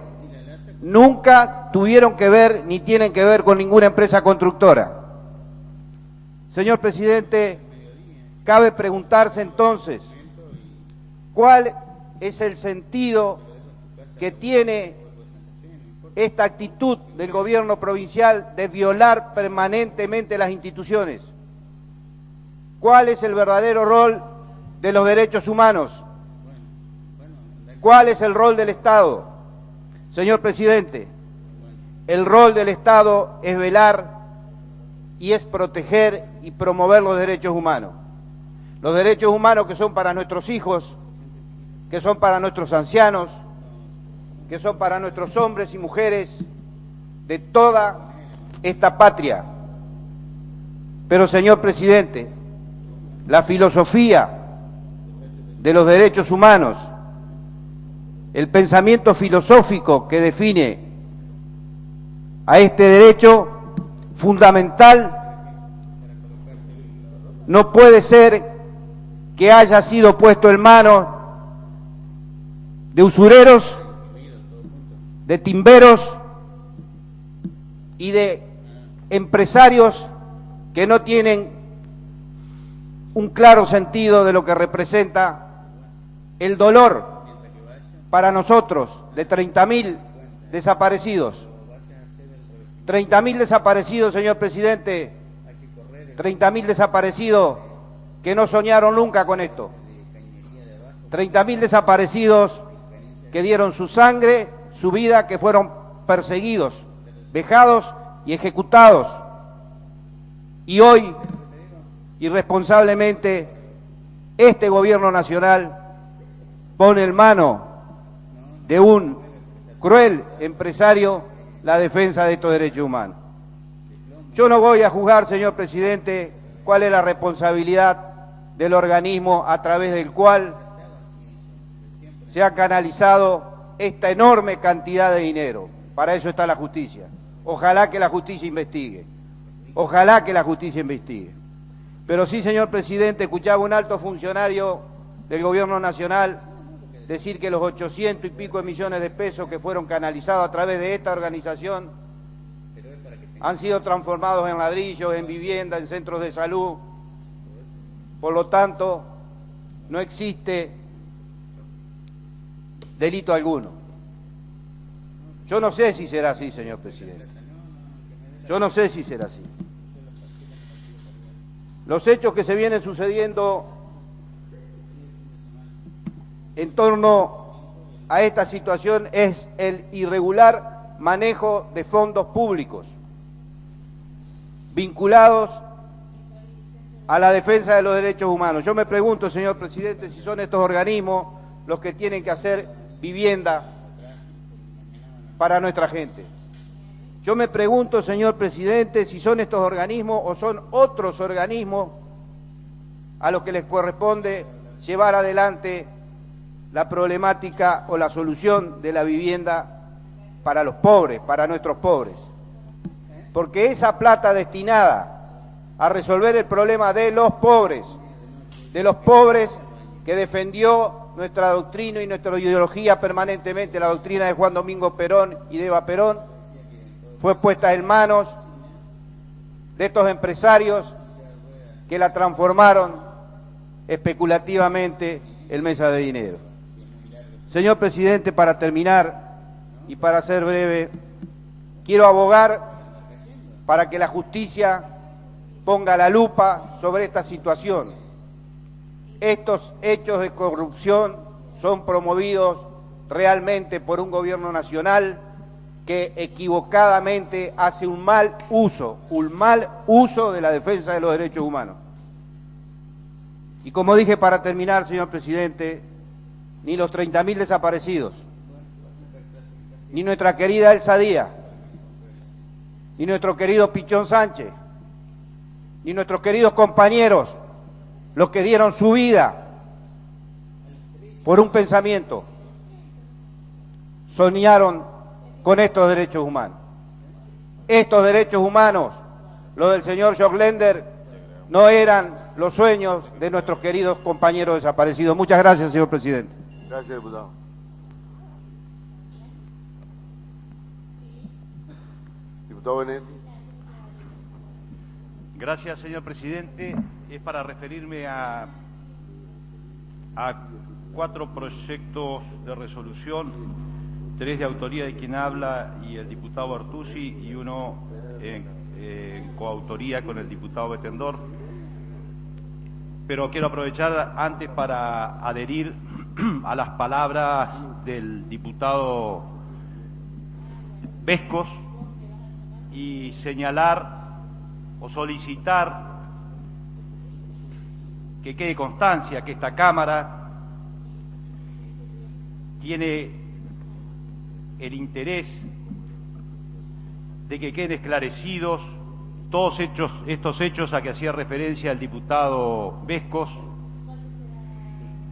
Nunca tuvieron que ver ni tienen que ver con ninguna empresa constructora. Señor presidente, cabe preguntarse entonces, ¿cuál es el sentido que tiene esta actitud del gobierno provincial de violar permanentemente las instituciones? ¿Cuál es el verdadero rol de los derechos humanos? ¿Cuál es el rol del Estado? Señor presidente, el rol del Estado es velar y es proteger y promover los derechos humanos. Los derechos humanos que son para nuestros hijos, que son para nuestros ancianos, que son para nuestros hombres y mujeres de toda esta patria. Pero, señor presidente, la filosofía de los derechos humanos, el pensamiento filosófico que define a este derecho fundamental no puede ser que haya sido puesto en manos de usureros, de timberos y de empresarios que no tienen un claro sentido de lo que representa el dolor para nosotros de 30.000 desaparecidos. 30.000 desaparecidos, señor presidente, 30.000 desaparecidos que no soñaron nunca con esto. 30.000 desaparecidos que dieron su sangre, su vida, que fueron perseguidos, vejados y ejecutados. Y hoy, irresponsablemente, este gobierno nacional pone en mano de un cruel empresario la defensa de estos derechos humanos. Yo no voy a juzgar, señor presidente, cuál es la responsabilidad del organismo a través del cual se ha canalizado esta enorme cantidad de dinero. Para eso está la justicia. Ojalá que la justicia investigue. Ojalá que la justicia investigue. Pero sí, señor presidente, escuchaba un alto funcionario del gobierno nacional decir que los 800 y pico de millones de pesos que fueron canalizados a través de esta organización han sido transformados en ladrillos, en vivienda, en centros de salud. Por lo tanto, no existe delito alguno. Yo no sé si será así, señor presidente. Yo no sé si será así. Los hechos que se vienen sucediendo en torno a esta situación es el irregular manejo de fondos públicos vinculados a la defensa de los derechos humanos. Yo me pregunto, señor presidente, si son estos organismos los que tienen que hacer vivienda para nuestra gente. Yo me pregunto, señor presidente, si son estos organismos o son otros organismos a los que les corresponde llevar adelante la problemática o la solución de la vivienda para los pobres, para nuestros pobres. Porque esa plata destinada a resolver el problema de los pobres que defendió nuestra doctrina y nuestra ideología permanentemente, la doctrina de Juan Domingo Perón y de Eva Perón, fue puesta en manos de estos empresarios que la transformaron especulativamente en mesa de dinero. Señor presidente, para terminar y para ser breve, quiero abogar para que la justicia ponga la lupa sobre esta situación. Estos hechos de corrupción son promovidos realmente por un gobierno nacional que equivocadamente hace un mal uso de la defensa de los derechos humanos. Y como dije para terminar, señor presidente, ni los 30.000 desaparecidos, ni nuestra querida Elsa Díaz, ni nuestro querido Pichón Sánchez, ni nuestros queridos compañeros, los que dieron su vida por un pensamiento, soñaron con estos derechos humanos. Estos derechos humanos, los del señor Jörglender, no eran los sueños de nuestros queridos compañeros desaparecidos. Muchas gracias, señor presidente. Gracias, diputado. Diputado Benetti. Gracias, señor presidente. Es para referirme a 4 proyectos de resolución, 3 de autoría de quien habla y el diputado Artusi y uno en coautoría con el diputado Betendorf. Pero quiero aprovechar antes para adherir a las palabras del diputado Vescos y señalar o solicitar que quede constancia que esta Cámara tiene el interés de que queden esclarecidos todos estos hechos a que hacía referencia el diputado Vescos.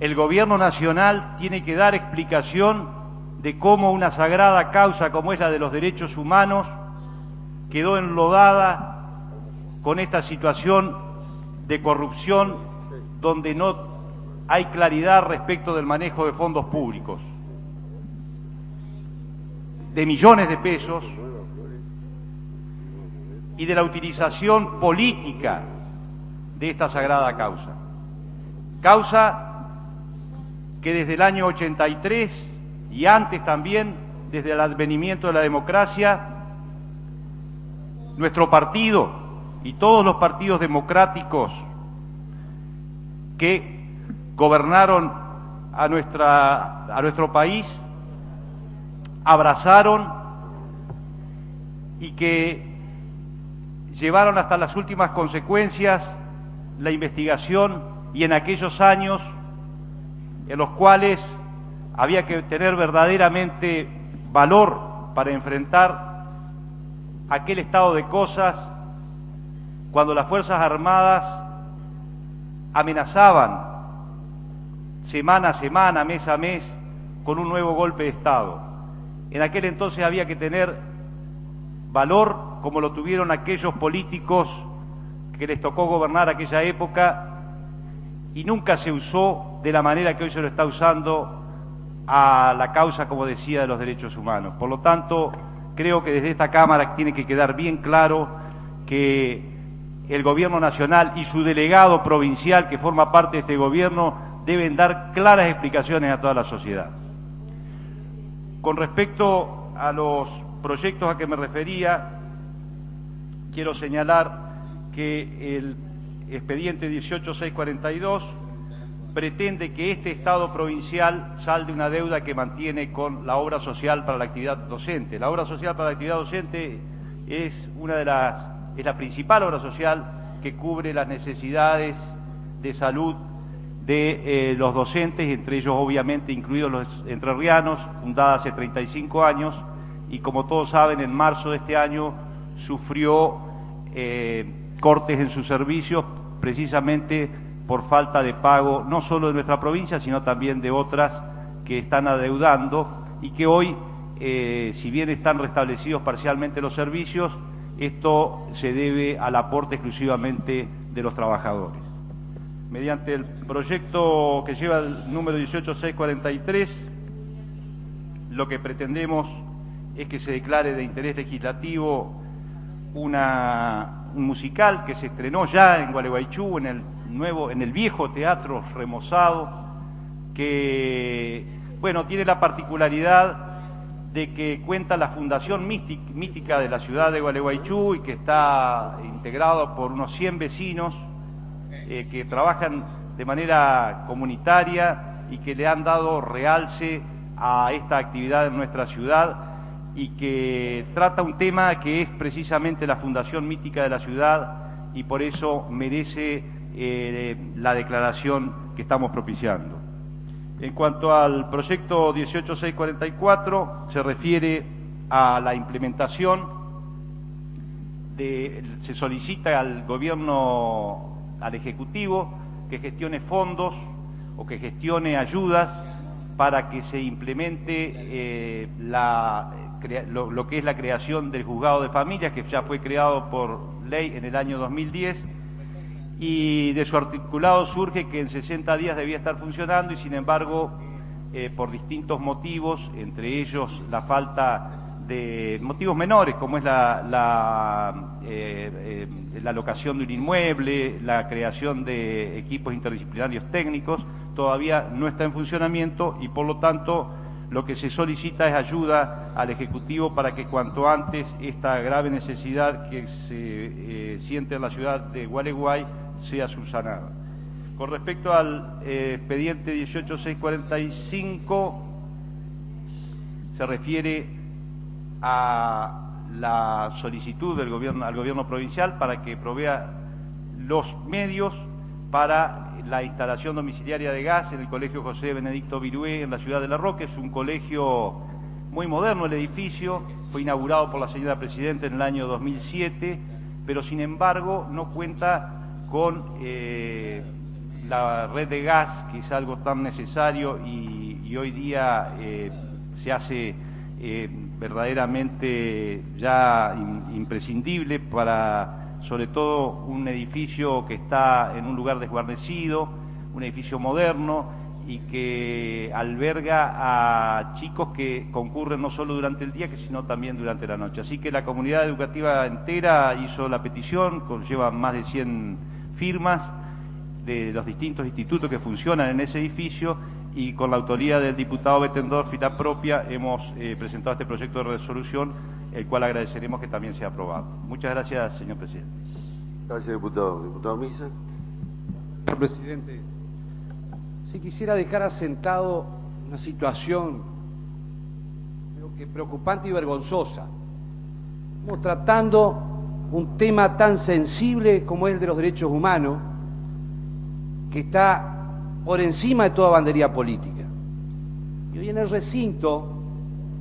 El Gobierno Nacional tiene que dar explicación de cómo una sagrada causa como es la de los derechos humanos quedó enlodada con esta situación de corrupción donde no hay claridad respecto del manejo de fondos públicos, de millones de pesos, y de la utilización política de esta sagrada causa. Causa que desde el año 83 y antes también, desde el advenimiento de la democracia, nuestro partido y todos los partidos democráticos que gobernaron a nuestro país abrazaron y que llevaron hasta las últimas consecuencias la investigación, y en aquellos años en los cuales había que tener verdaderamente valor para enfrentar aquel estado de cosas cuando las Fuerzas Armadas amenazaban semana a semana, mes a mes, con un nuevo golpe de Estado. En aquel entonces había que tener valor como lo tuvieron aquellos políticos que les tocó gobernar aquella época, y nunca se usó de la manera que hoy se lo está usando a la causa, como decía, de los derechos humanos. Por lo tanto, creo que desde esta Cámara tiene que quedar bien claro que el Gobierno Nacional y su delegado provincial, que forma parte de este Gobierno, deben dar claras explicaciones a toda la sociedad. Con respecto a los proyectos a que me refería, quiero señalar que el expediente 18642 pretende que este Estado provincial salde una deuda que mantiene con la obra social para la actividad docente. La obra social para la actividad docente es la principal obra social que cubre las necesidades de salud de los docentes, entre ellos obviamente incluidos los entrerrianos, fundada hace 35 años, y como todos saben, en marzo de este año sufrió cortes en sus servicios precisamente por falta de pago, no solo de nuestra provincia, sino también de otras que están adeudando y que hoy, si bien están restablecidos parcialmente los servicios, esto se debe al aporte exclusivamente de los trabajadores. Mediante el proyecto que lleva el número 18643, lo que pretendemos es que se declare de interés legislativo un musical que se estrenó ya en Gualeguaychú, en el viejo teatro remozado, que tiene la particularidad de que cuenta la fundación mítica de la ciudad de Gualeguaychú y que está integrado por unos 100 vecinos que trabajan de manera comunitaria y que le han dado realce a esta actividad en nuestra ciudad, y que trata un tema que es precisamente la fundación mítica de la ciudad, y por eso merece la declaración que estamos propiciando. En cuanto al proyecto 18644, se refiere a la implementación se solicita al Gobierno, al Ejecutivo, que gestione fondos o que gestione ayudas para que se implemente lo que es la creación del juzgado de familias, que ya fue creado por ley en el año 2010, y de su articulado surge que en 60 días debía estar funcionando, y sin embargo, por distintos motivos, entre ellos la falta de motivos menores, como es la locación de un inmueble, la creación de equipos interdisciplinarios técnicos, todavía no está en funcionamiento, y por lo tanto lo que se solicita es ayuda al Ejecutivo para que cuanto antes esta grave necesidad que se siente en la ciudad de Gualeguay sea subsanada. Con respecto al expediente 18645, se refiere a la solicitud del al gobierno provincial para que provea los medios para la instalación domiciliaria de gas en el Colegio José Benedicto Virué en la ciudad de La Roque. Es un colegio muy moderno, el edificio fue inaugurado por la señora Presidenta en el año 2007, pero sin embargo no cuenta con la red de gas, que es algo tan necesario y hoy día se hace verdaderamente ya imprescindible para, sobre todo, un edificio que está en un lugar desguarnecido, un edificio moderno y que alberga a chicos que concurren no solo durante el día, sino también durante la noche. Así que la comunidad educativa entera hizo la petición, lleva más de 100 firmas de los distintos institutos que funcionan en ese edificio, y con la autoría del diputado Bettendorf y la propia hemos presentado este proyecto de resolución, el cual agradeceremos que también sea aprobado. Muchas gracias, señor presidente. Gracias, diputado. Diputado Misa. Señor presidente, si quisiera dejar asentado una situación, creo que preocupante y vergonzosa. Estamos tratando un tema tan sensible como es el de los derechos humanos, que está por encima de toda bandería política. Y hoy en el recinto,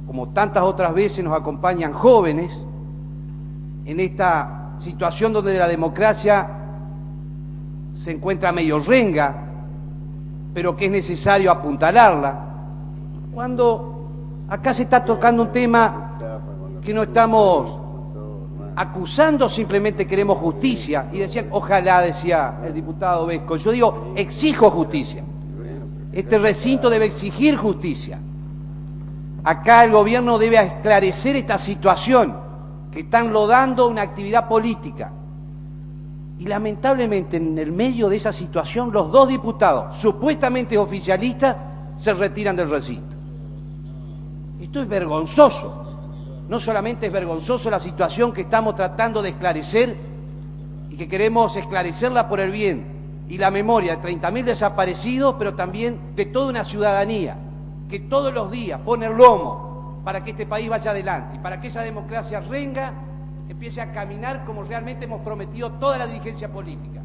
como tantas otras veces, nos acompañan jóvenes en esta situación donde la democracia se encuentra medio renga, pero que es necesario apuntalarla, cuando acá se está tocando un tema que no estamos acusando, simplemente queremos justicia. Y decían, ojalá, decía el diputado Vesco, yo digo, exijo justicia. Este recinto debe exigir justicia. Acá el gobierno debe esclarecer esta situación, que están lodando una actividad política. Y lamentablemente en el medio de esa situación los dos diputados, supuestamente oficialistas, se retiran del recinto. Esto es vergonzoso. No solamente es vergonzoso la situación que estamos tratando de esclarecer y que queremos esclarecerla por el bien y la memoria de 30.000 desaparecidos, pero también de toda una ciudadanía que todos los días pone el lomo para que este país vaya adelante y para que esa democracia renga empiece a caminar como realmente hemos prometido toda la dirigencia política.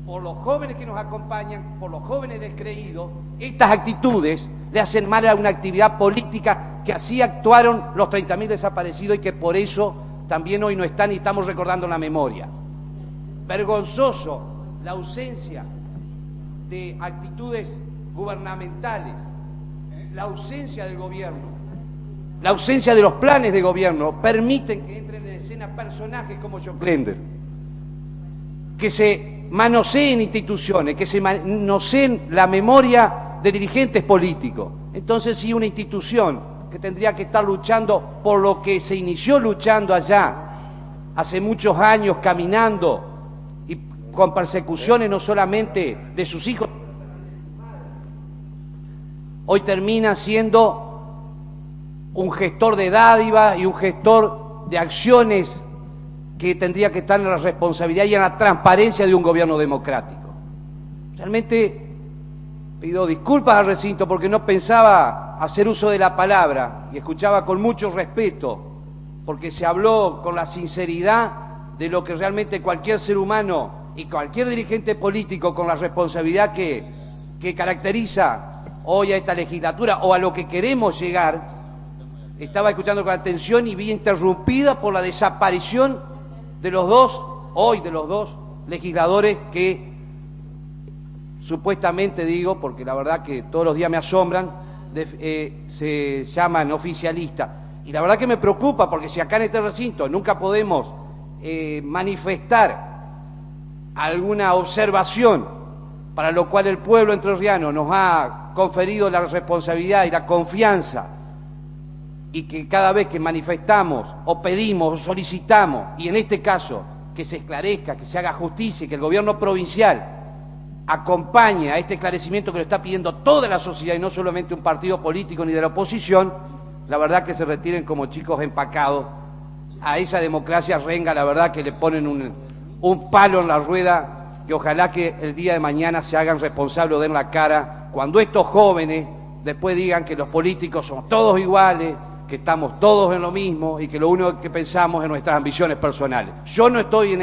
Por los jóvenes que nos acompañan, por los jóvenes descreídos, estas actitudes le hacen mal a una actividad política que así actuaron los 30.000 desaparecidos y que por eso también hoy no están y estamos recordando la memoria. Vergonzoso la ausencia de actitudes gubernamentales, la ausencia del gobierno, la ausencia de los planes de gobierno permiten que entren en escena personajes como John Klender, que se manoseen instituciones, que se manoseen la memoria de dirigentes políticos. Entonces, sí, una institución que tendría que estar luchando por lo que se inició luchando allá hace muchos años, caminando y con persecuciones no solamente de sus hijos, hoy termina siendo un gestor de dádivas y un gestor de acciones que tendría que estar en la responsabilidad y en la transparencia de un gobierno democrático. Realmente pido disculpas al recinto porque no pensaba hacer uso de la palabra y escuchaba con mucho respeto porque se habló con la sinceridad de lo que realmente cualquier ser humano y cualquier dirigente político con la responsabilidad que caracteriza hoy a esta legislatura o a lo que queremos llegar. Estaba escuchando con atención y vi interrumpida por la desaparición de los dos legisladores que supuestamente, digo, porque la verdad que todos los días me asombran, se llaman oficialistas. Y la verdad que me preocupa porque si acá en este recinto nunca podemos manifestar alguna observación para lo cual el pueblo entrerriano nos ha conferido la responsabilidad y la confianza, y que cada vez que manifestamos o pedimos o solicitamos, y en este caso que se esclarezca, que se haga justicia y que el gobierno provincial acompañe a este esclarecimiento que lo está pidiendo toda la sociedad y no solamente un partido político ni de la oposición, la verdad que se retiren como chicos empacados a esa democracia renga, la verdad que le ponen un palo en la rueda, que ojalá que el día de mañana se hagan responsables o den la cara cuando estos jóvenes después digan que los políticos somos todos iguales, que estamos todos en lo mismo y que lo único que pensamos es nuestras ambiciones personales. Yo no estoy en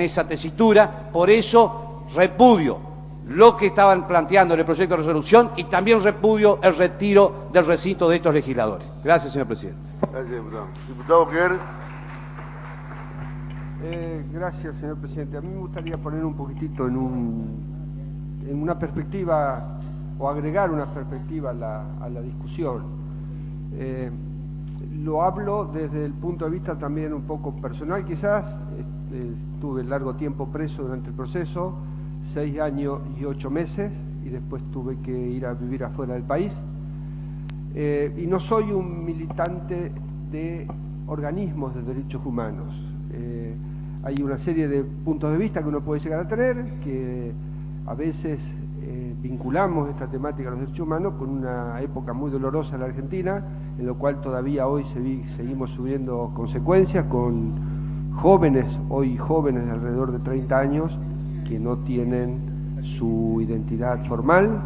esa tesitura, por eso repudio lo que estaban planteando en el proyecto de resolución y también repudio el retiro del recinto de estos legisladores. Gracias, señor presidente. Gracias, diputado. Diputado Guerre. Gracias, señor presidente. A mí me gustaría poner un poquitito en una perspectiva o agregar una perspectiva a la discusión. Lo hablo desde el punto de vista también un poco personal, quizás. Estuve largo tiempo preso durante el proceso, 6 años y 8 meses, y después tuve que ir a vivir afuera del país. Y no soy un militante de organismos de derechos humanos. Hay una serie de puntos de vista que uno puede llegar a tener, que a veces vinculamos esta temática a los derechos humanos con una época muy dolorosa en la Argentina, en lo cual todavía hoy seguimos subiendo consecuencias con jóvenes, hoy jóvenes de alrededor de 30 años, que no tienen su identidad formal,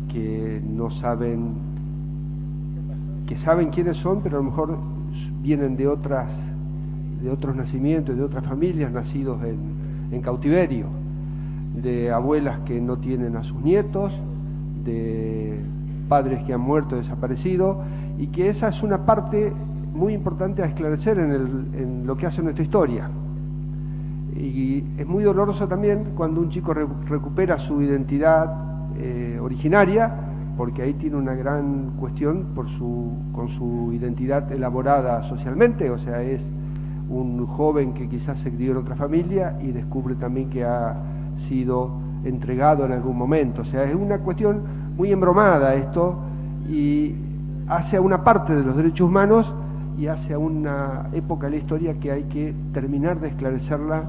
que no saben, que saben quiénes son, pero a lo mejor vienen de otros nacimientos, de otras familias nacidos en cautiverio, de abuelas que no tienen a sus nietos, de padres que han muerto, desaparecido, y que esa es una parte muy importante a esclarecer en lo que hace nuestra historia. Y es muy doloroso también cuando un chico recupera su identidad originaria, porque ahí tiene una gran cuestión con su identidad elaborada socialmente, o sea, es un joven que quizás se crió en otra familia y descubre también que ha sido entregado en algún momento. O sea, es una cuestión muy embromada esto, y hace a una parte de los derechos humanos y hace a una época de la historia que hay que terminar de esclarecerla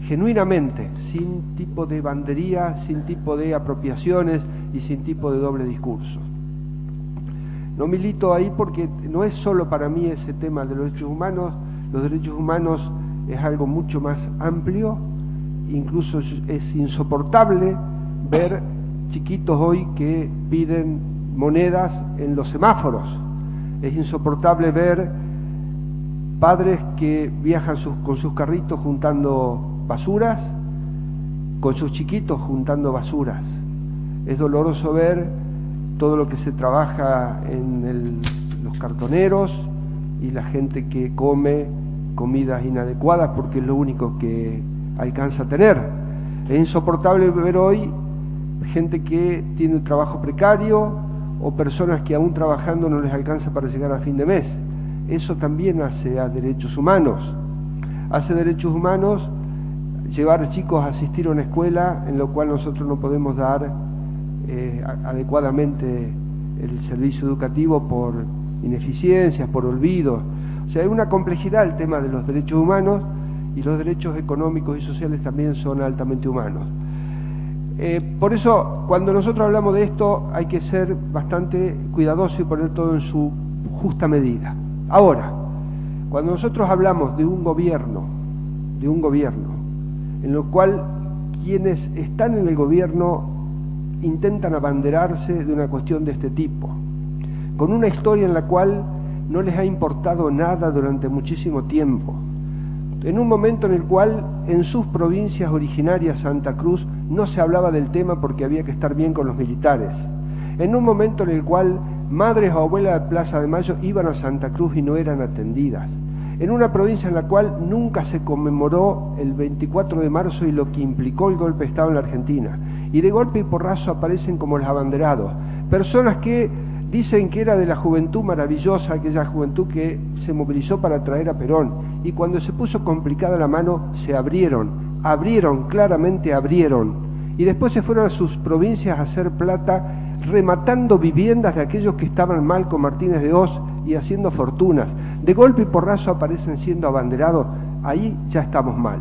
genuinamente, sin tipo de bandería, sin tipo de apropiaciones y sin tipo de doble discurso. No milito ahí porque no es solo para mí ese tema de los derechos humanos. Los derechos humanos es algo mucho más amplio. Incluso es insoportable ver chiquitos hoy que piden monedas en los semáforos. Es insoportable ver padres que viajan con sus carritos juntando basuras, con sus chiquitos juntando basuras. Es doloroso ver todo lo que se trabaja en los cartoneros y la gente que come comidas inadecuadas porque es lo único que alcanza a tener. Es insoportable ver hoy gente que tiene un trabajo precario o personas que aún trabajando no les alcanza para llegar a fin de mes. Eso también hace a derechos humanos. Hace derechos humanos llevar chicos a asistir a una escuela en lo cual nosotros no podemos dar adecuadamente el servicio educativo por ineficiencias, por olvidos. O sea, hay una complejidad el tema de los derechos humanos, y los derechos económicos y sociales también son altamente humanos. Por eso, cuando nosotros hablamos de esto, hay que ser bastante cuidadosos y poner todo en su justa medida. Ahora, cuando nosotros hablamos de un gobierno, en lo cual quienes están en el gobierno intentan abanderarse de una cuestión de este tipo, con una historia en la cual no les ha importado nada durante muchísimo tiempo, en un momento en el cual en sus provincias originarias, Santa Cruz, no se hablaba del tema porque había que estar bien con los militares, en un momento en el cual madres o abuelas de Plaza de Mayo iban a Santa Cruz y no eran atendidas, en una provincia en la cual nunca se conmemoró el 24 de marzo y lo que implicó el golpe de Estado en la Argentina, y de golpe y porrazo aparecen como los abanderados, personas que dicen que era de la juventud maravillosa, aquella juventud que se movilizó para traer a Perón, y cuando se puso complicada la mano se abrieron, claramente abrieron, y después se fueron a sus provincias a hacer plata, rematando viviendas de aquellos que estaban mal con Martínez de Hoz y haciendo fortunas. De golpe y porrazo aparecen siendo abanderados, ahí ya estamos mal.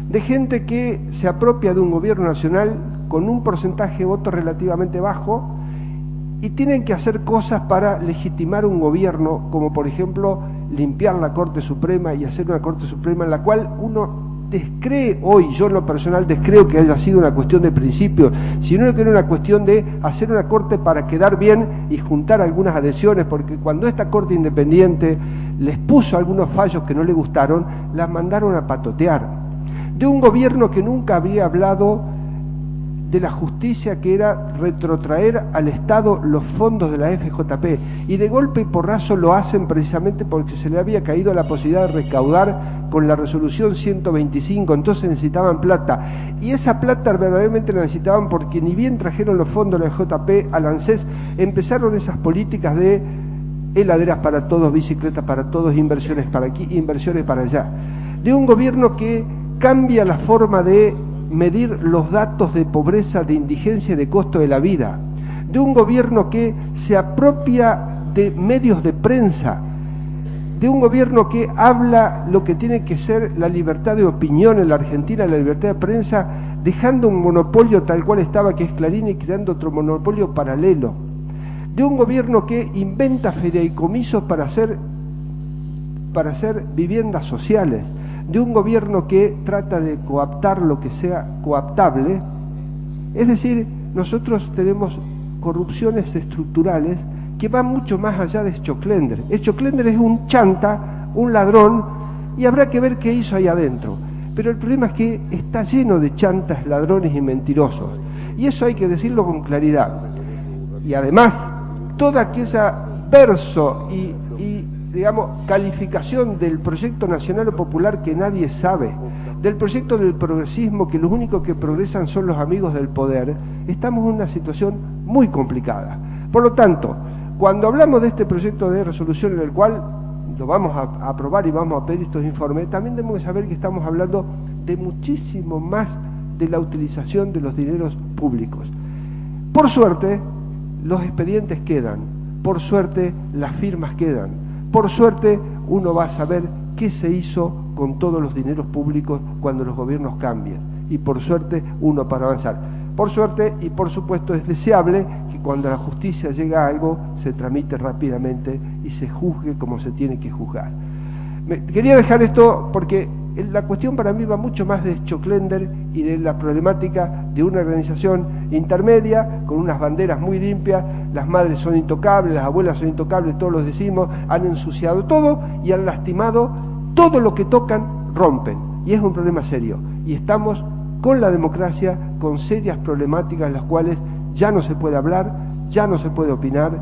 De gente que se apropia de un gobierno nacional con un porcentaje de votos relativamente bajo y tienen que hacer cosas para legitimar un gobierno, como por ejemplo limpiar la Corte Suprema y hacer una Corte Suprema en la cual uno descree hoy, yo en lo personal descreo que haya sido una cuestión de principio, sino que era una cuestión de hacer una Corte para quedar bien y juntar algunas adhesiones, porque cuando esta Corte Independiente les puso algunos fallos que no le gustaron, las mandaron a patotear. De un gobierno que nunca había hablado de la justicia, que era retrotraer al Estado los fondos de la FJP, y de golpe y porrazo lo hacen precisamente porque se le había caído la posibilidad de recaudar con la resolución 125, entonces necesitaban plata, y esa plata verdaderamente la necesitaban porque ni bien trajeron los fondos de la FJP al ANSES, empezaron esas políticas de heladeras para todos, bicicletas para todos, inversiones para aquí, inversiones para allá, de un gobierno que cambia la forma de medir los datos de pobreza, de indigencia y de costo de la vida, de un gobierno que se apropia de medios de prensa, de un gobierno que habla lo que tiene que ser la libertad de opinión en la Argentina, la libertad de prensa, dejando un monopolio tal cual estaba, que es Clarín, y creando otro monopolio paralelo, de un gobierno que inventa fideicomisos para hacer viviendas sociales, de un gobierno que trata de coaptar lo que sea coaptable. Es decir, nosotros tenemos corrupciones estructurales que van mucho más allá de Stoklender. Stoklender es un chanta, un ladrón, y habrá que ver qué hizo ahí adentro. Pero el problema es que está lleno de chantas, ladrones y mentirosos. Y eso hay que decirlo con claridad. Y además, toda aquella verso y digamos, calificación del proyecto nacional o popular que nadie sabe, del proyecto del progresismo, que los únicos que progresan son los amigos del poder, estamos en una situación muy complicada. Por lo tanto, cuando hablamos de este proyecto de resolución en el cual lo vamos a aprobar y vamos a pedir estos informes, también tenemos que saber que estamos hablando de muchísimo más de la utilización de los dineros públicos. Por suerte, los expedientes quedan, por suerte, las firmas quedan, por suerte, uno va a saber qué se hizo con todos los dineros públicos cuando los gobiernos cambian, y por suerte, uno para avanzar. Por suerte, y por supuesto, es deseable que cuando la justicia llega a algo, se tramite rápidamente y se juzgue como se tiene que juzgar. Quería dejar esto porque la cuestión para mí va mucho más de Choclender y de la problemática de una organización intermedia, con unas banderas muy limpias, las madres son intocables, las abuelas son intocables, todos los decimos, han ensuciado todo y han lastimado todo lo que tocan, rompen, y es un problema serio, y estamos con la democracia, con serias problemáticas en las cuales ya no se puede hablar, ya no se puede opinar,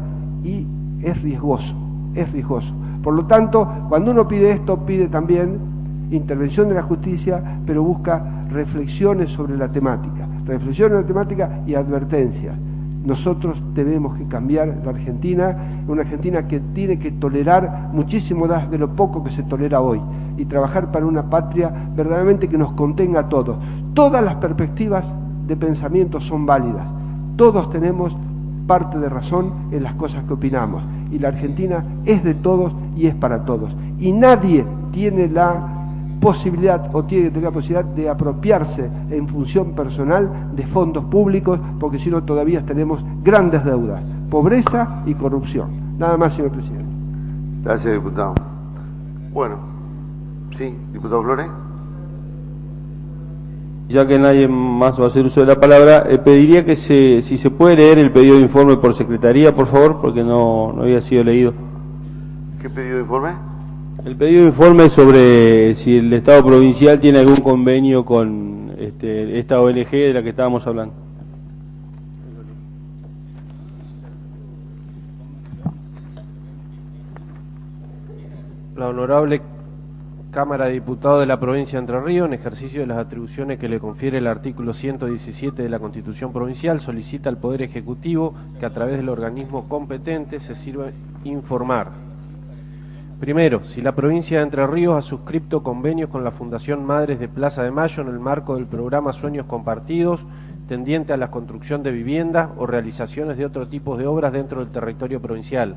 y es riesgoso, es riesgoso. Por lo tanto, cuando uno pide esto, pide también intervención de la justicia, pero busca reflexiones sobre la temática, y advertencias. Nosotros tenemos que cambiar la Argentina, una Argentina que tiene que tolerar muchísimo más de lo poco que se tolera hoy, y trabajar para una patria verdaderamente que nos contenga a todos. Todas las perspectivas de pensamiento son válidas, todos tenemos parte de razón en las cosas que opinamos, y la Argentina es de todos y es para todos, y nadie tiene la posibilidad o tiene que tener la posibilidad de apropiarse en función personal de fondos públicos, porque si no todavía tenemos grandes deudas, pobreza y corrupción. Nada más, señor presidente. Gracias, diputado. Bueno, sí, diputado Flores. Ya que nadie más va a hacer uso de la palabra, pediría que si se puede leer el pedido de informe por secretaría, por favor, porque no había sido leído. ¿Qué pedido de informe? El pedido de informe sobre si el Estado provincial tiene algún convenio con esta ONG de la que estábamos hablando. La honorable Cámara de Diputados de la provincia de Entre Ríos, en ejercicio de las atribuciones que le confiere el artículo 117 de la Constitución Provincial, solicita al Poder Ejecutivo que a través del organismo competente se sirva informar. Primero, si la provincia de Entre Ríos ha suscripto convenios con la Fundación Madres de Plaza de Mayo en el marco del programa Sueños Compartidos, tendiente a la construcción de viviendas o realizaciones de otro tipo de obras dentro del territorio provincial.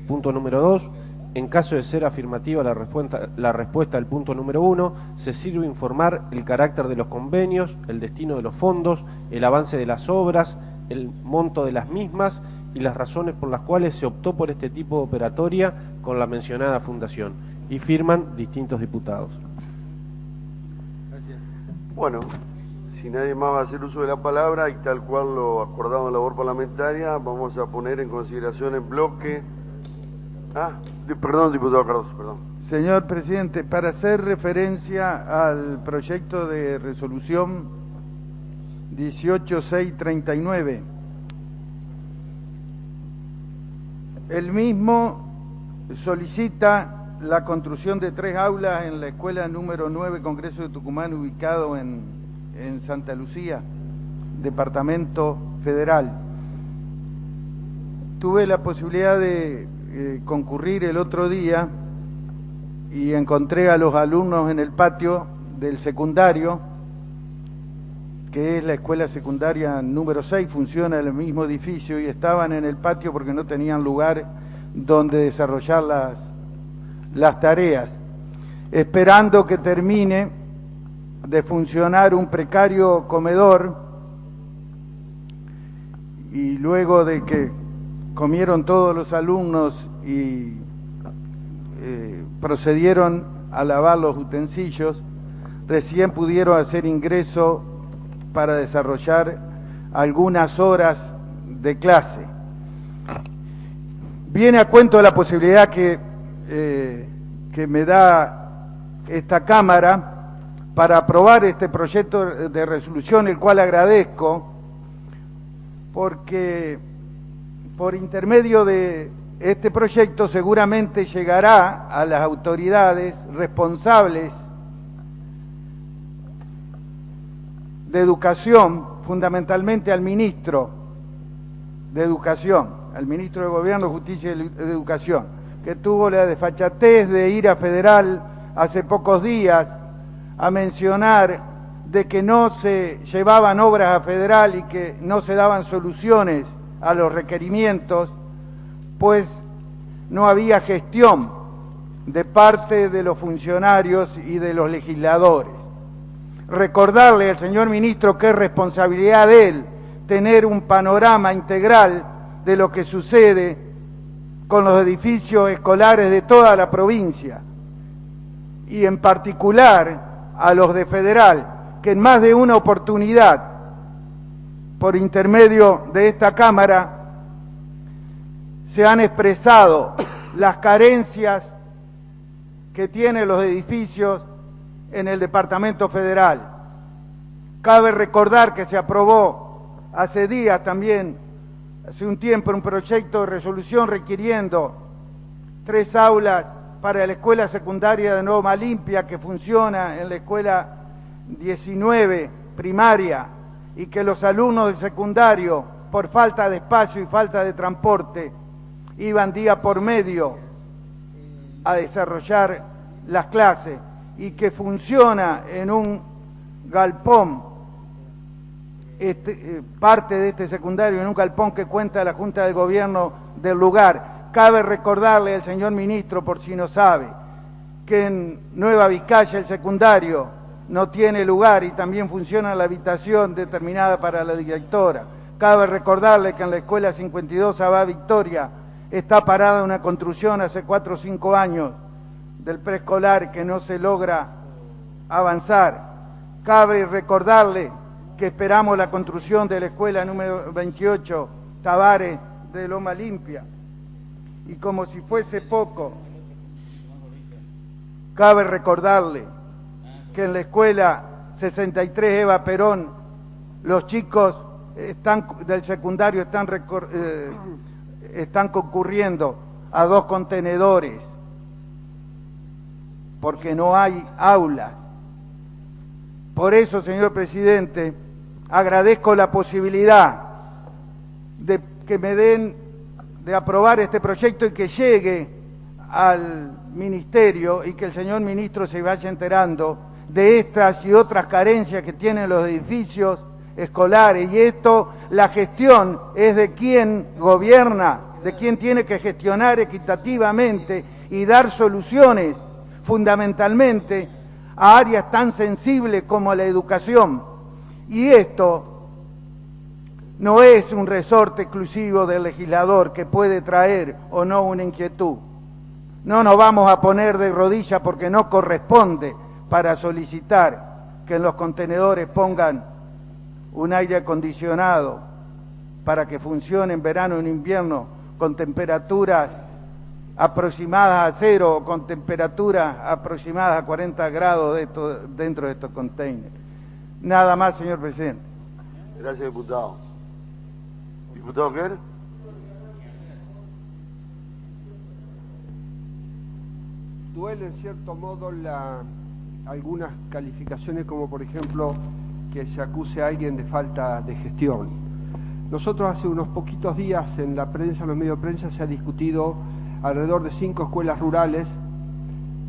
Punto número 2. En caso de ser afirmativa la respuesta al punto número 1, se sirve informar el carácter de los convenios, el destino de los fondos, el avance de las obras, el monto de las mismas y las razones por las cuales se optó por este tipo de operatoria con la mencionada fundación. Y firman distintos diputados. Gracias. Bueno, si nadie más va a hacer uso de la palabra y tal cual lo acordado en labor parlamentaria, vamos a poner en consideración en bloque... Perdón, diputado Cardoso, perdón. Señor presidente, para hacer referencia al proyecto de resolución 18639, el mismo solicita la construcción de 3 aulas en la escuela número 9 Congreso de Tucumán, ubicado en Santa Lucía, Departamento Federal. Tuve la posibilidad de concurrir el otro día y encontré a los alumnos en el patio del secundario, que es la escuela secundaria número 6, funciona en el mismo edificio, y estaban en el patio porque no tenían lugar donde desarrollar las tareas, esperando que termine de funcionar un precario comedor, y luego de que comieron todos los alumnos y procedieron a lavar los utensilios, recién pudieron hacer ingreso para desarrollar algunas horas de clase. Viene a cuento la posibilidad que me da esta Cámara para aprobar este proyecto de resolución, el cual agradezco, porque por intermedio de este proyecto seguramente llegará a las autoridades responsables de educación, fundamentalmente al ministro de Educación, al ministro de Gobierno, Justicia y de Educación, que tuvo la desfachatez de ir a Federal hace pocos días a mencionar de que no se llevaban obras a Federal y que no se daban soluciones a los requerimientos, pues no había gestión de parte de los funcionarios y de los legisladores. Recordarle al señor ministro que es responsabilidad de él tener un panorama integral de lo que sucede con los edificios escolares de toda la provincia y en particular a los de Federal, que en más de una oportunidad, por intermedio de esta Cámara, se han expresado las carencias que tienen los edificios en el Departamento Federal. Cabe recordar que se aprobó hace días también, hace un tiempo, un proyecto de resolución requiriendo 3 aulas para la escuela secundaria de Loma Limpia, que funciona en la escuela 19 primaria, y que los alumnos del secundario, por falta de espacio y falta de transporte, iban día por medio a desarrollar las clases, y que funciona en un galpón, parte de este secundario, en un galpón que cuenta la Junta de Gobierno del lugar. Cabe recordarle al señor ministro, por si no sabe, que en Nueva Vizcaya el secundario no tiene lugar y también funciona la habitación determinada para la directora. Cabe recordarle que en la escuela 52 Abad Victoria está parada una construcción hace 4 o 5 años del preescolar que no se logra avanzar. Cabe recordarle que esperamos la construcción de la escuela número 28 Tavares de Loma Limpia. Y como si fuese poco, cabe recordarle que en la escuela 63 Eva Perón, los chicos del secundario están concurriendo a 2 contenedores porque no hay aulas. Por eso, señor presidente, agradezco la posibilidad de que me den de aprobar este proyecto y que llegue al ministerio y que el señor ministro se vaya enterando de estas y otras carencias que tienen los edificios escolares. Y esto, la gestión es de quien gobierna, de quien tiene que gestionar equitativamente y dar soluciones fundamentalmente a áreas tan sensibles como la educación. Y esto no es un resorte exclusivo del legislador que puede traer o no una inquietud. No nos vamos a poner de rodillas porque no corresponde para solicitar que en los contenedores pongan un aire acondicionado para que funcione en verano y en invierno con temperaturas aproximadas a 0 o con temperaturas aproximadas a 40 grados dentro de estos containers. Nada más, señor presidente. Gracias, diputado. ¿Diputado Quer? Duele en cierto modo algunas calificaciones, como por ejemplo que se acuse a alguien de falta de gestión. Nosotros hace unos poquitos días en la prensa, en los medios de prensa, se ha discutido alrededor de 5 escuelas rurales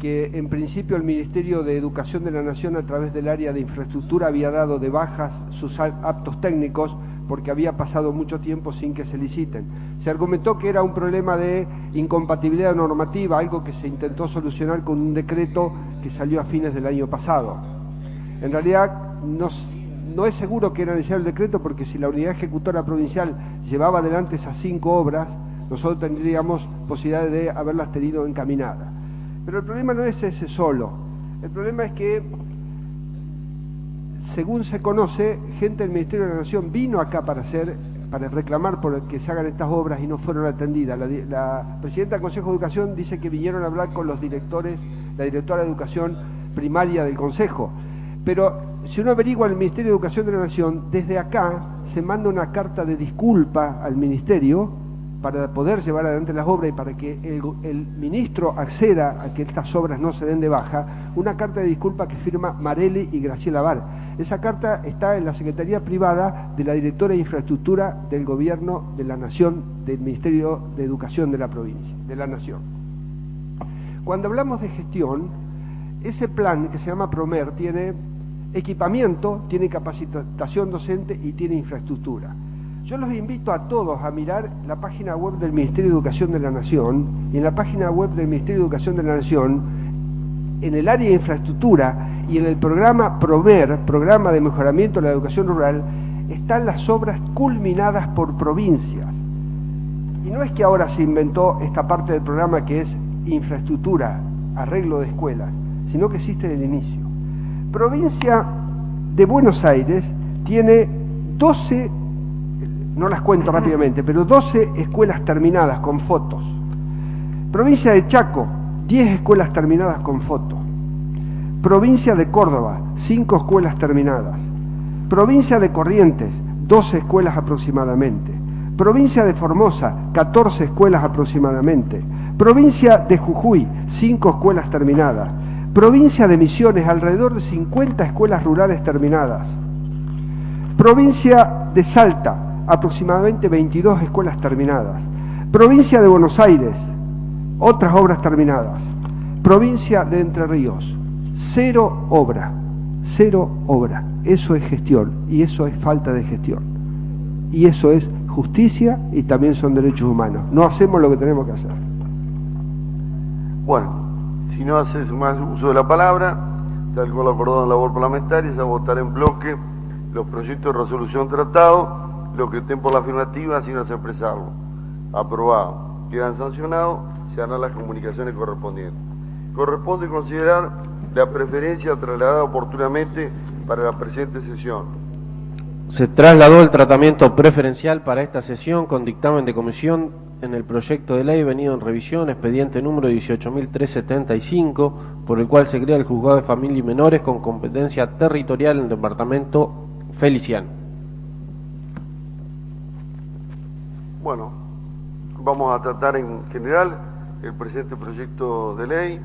que en principio el Ministerio de Educación de la Nación, a través del área de infraestructura, había dado de bajas sus aptos técnicos porque había pasado mucho tiempo sin que se liciten. Se argumentó que era un problema de incompatibilidad normativa, algo que se intentó solucionar con un decreto que salió a fines del año pasado. En realidad no es seguro que era necesario el decreto, porque si la unidad ejecutora provincial llevaba adelante esas 5 obras, nosotros tendríamos posibilidad de haberlas tenido encaminadas. Pero el problema no es ese solo. El problema es que, según se conoce, gente del Ministerio de la Nación vino acá para reclamar por que se hagan estas obras y no fueron atendidas. La presidenta del Consejo de Educación dice que vinieron a hablar con los directores, la directora de Educación primaria del Consejo. Pero si uno averigua en el Ministerio de Educación de la Nación, desde acá se manda una carta de disculpa al Ministerio para poder llevar adelante las obras y para que el ministro acceda a que estas obras no se den de baja, una carta de disculpa que firma Marelli y Graciela Bar. Esa carta está en la Secretaría Privada de la Directora de Infraestructura del Gobierno de la Nación, del Ministerio de Educación de la provincia, de la Nación. Cuando hablamos de gestión, ese plan que se llama PROMER tiene equipamiento, tiene capacitación docente y tiene infraestructura. Yo los invito a todos a mirar la página web del Ministerio de Educación de la Nación, y en la página web del Ministerio de Educación de la Nación, en el área de infraestructura y en el programa PROMER, Programa de Mejoramiento de la Educación Rural, están las obras culminadas por provincias. Y no es que ahora se inventó esta parte del programa que es infraestructura, arreglo de escuelas, sino que existe desde el inicio. Provincia de Buenos Aires tiene 12, no las cuento rápidamente, pero 12 escuelas terminadas con fotos. Provincia de Chaco, 10 escuelas terminadas con fotos. Provincia de Córdoba, 5 escuelas terminadas. Provincia de Corrientes, 12 escuelas aproximadamente. Provincia de Formosa, 14 escuelas aproximadamente. Provincia de Jujuy, 5 escuelas terminadas. Provincia de Misiones, alrededor de 50 escuelas rurales terminadas. Provincia de Salta, aproximadamente 22 escuelas terminadas. Provincia de Buenos Aires, otras obras terminadas. Provincia de Entre Ríos, 0 obra, 0 obra. Eso es gestión y eso es falta de gestión. Y eso es justicia y también son derechos humanos. No hacemos lo que tenemos que hacer. Bueno, si no haces más uso de la palabra, tal como lo acordado en la labor parlamentaria, se va a votar en bloque los proyectos de resolución tratados, los que estén por la afirmativa sin hacer expresarlo. Aprobado. Quedan sancionados, se harán las comunicaciones correspondientes. Corresponde considerar la preferencia trasladada oportunamente para la presente sesión. Se trasladó el tratamiento preferencial para esta sesión con dictamen de comisión en el proyecto de ley venido en revisión, expediente número 18.375, por el cual se crea el Juzgado de Familia y Menores con competencia territorial en el departamento Feliciano. Bueno, vamos a tratar en general el presente proyecto de ley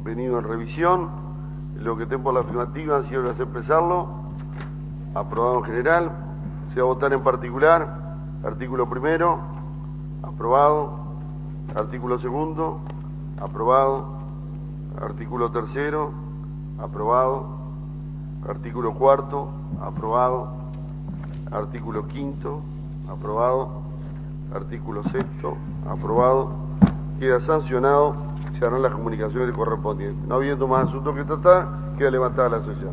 venido en revisión, lo que tengo por la afirmativa, si hacer expresarlo, aprobado en general. Se va a votar en particular, artículo primero, aprobado, artículo segundo, aprobado, artículo tercero, aprobado, artículo cuarto, aprobado, artículo quinto, aprobado, artículo sexto, aprobado, queda sancionado, se harán las comunicaciones correspondientes. No habiendo más asuntos que tratar, queda levantada la sesión.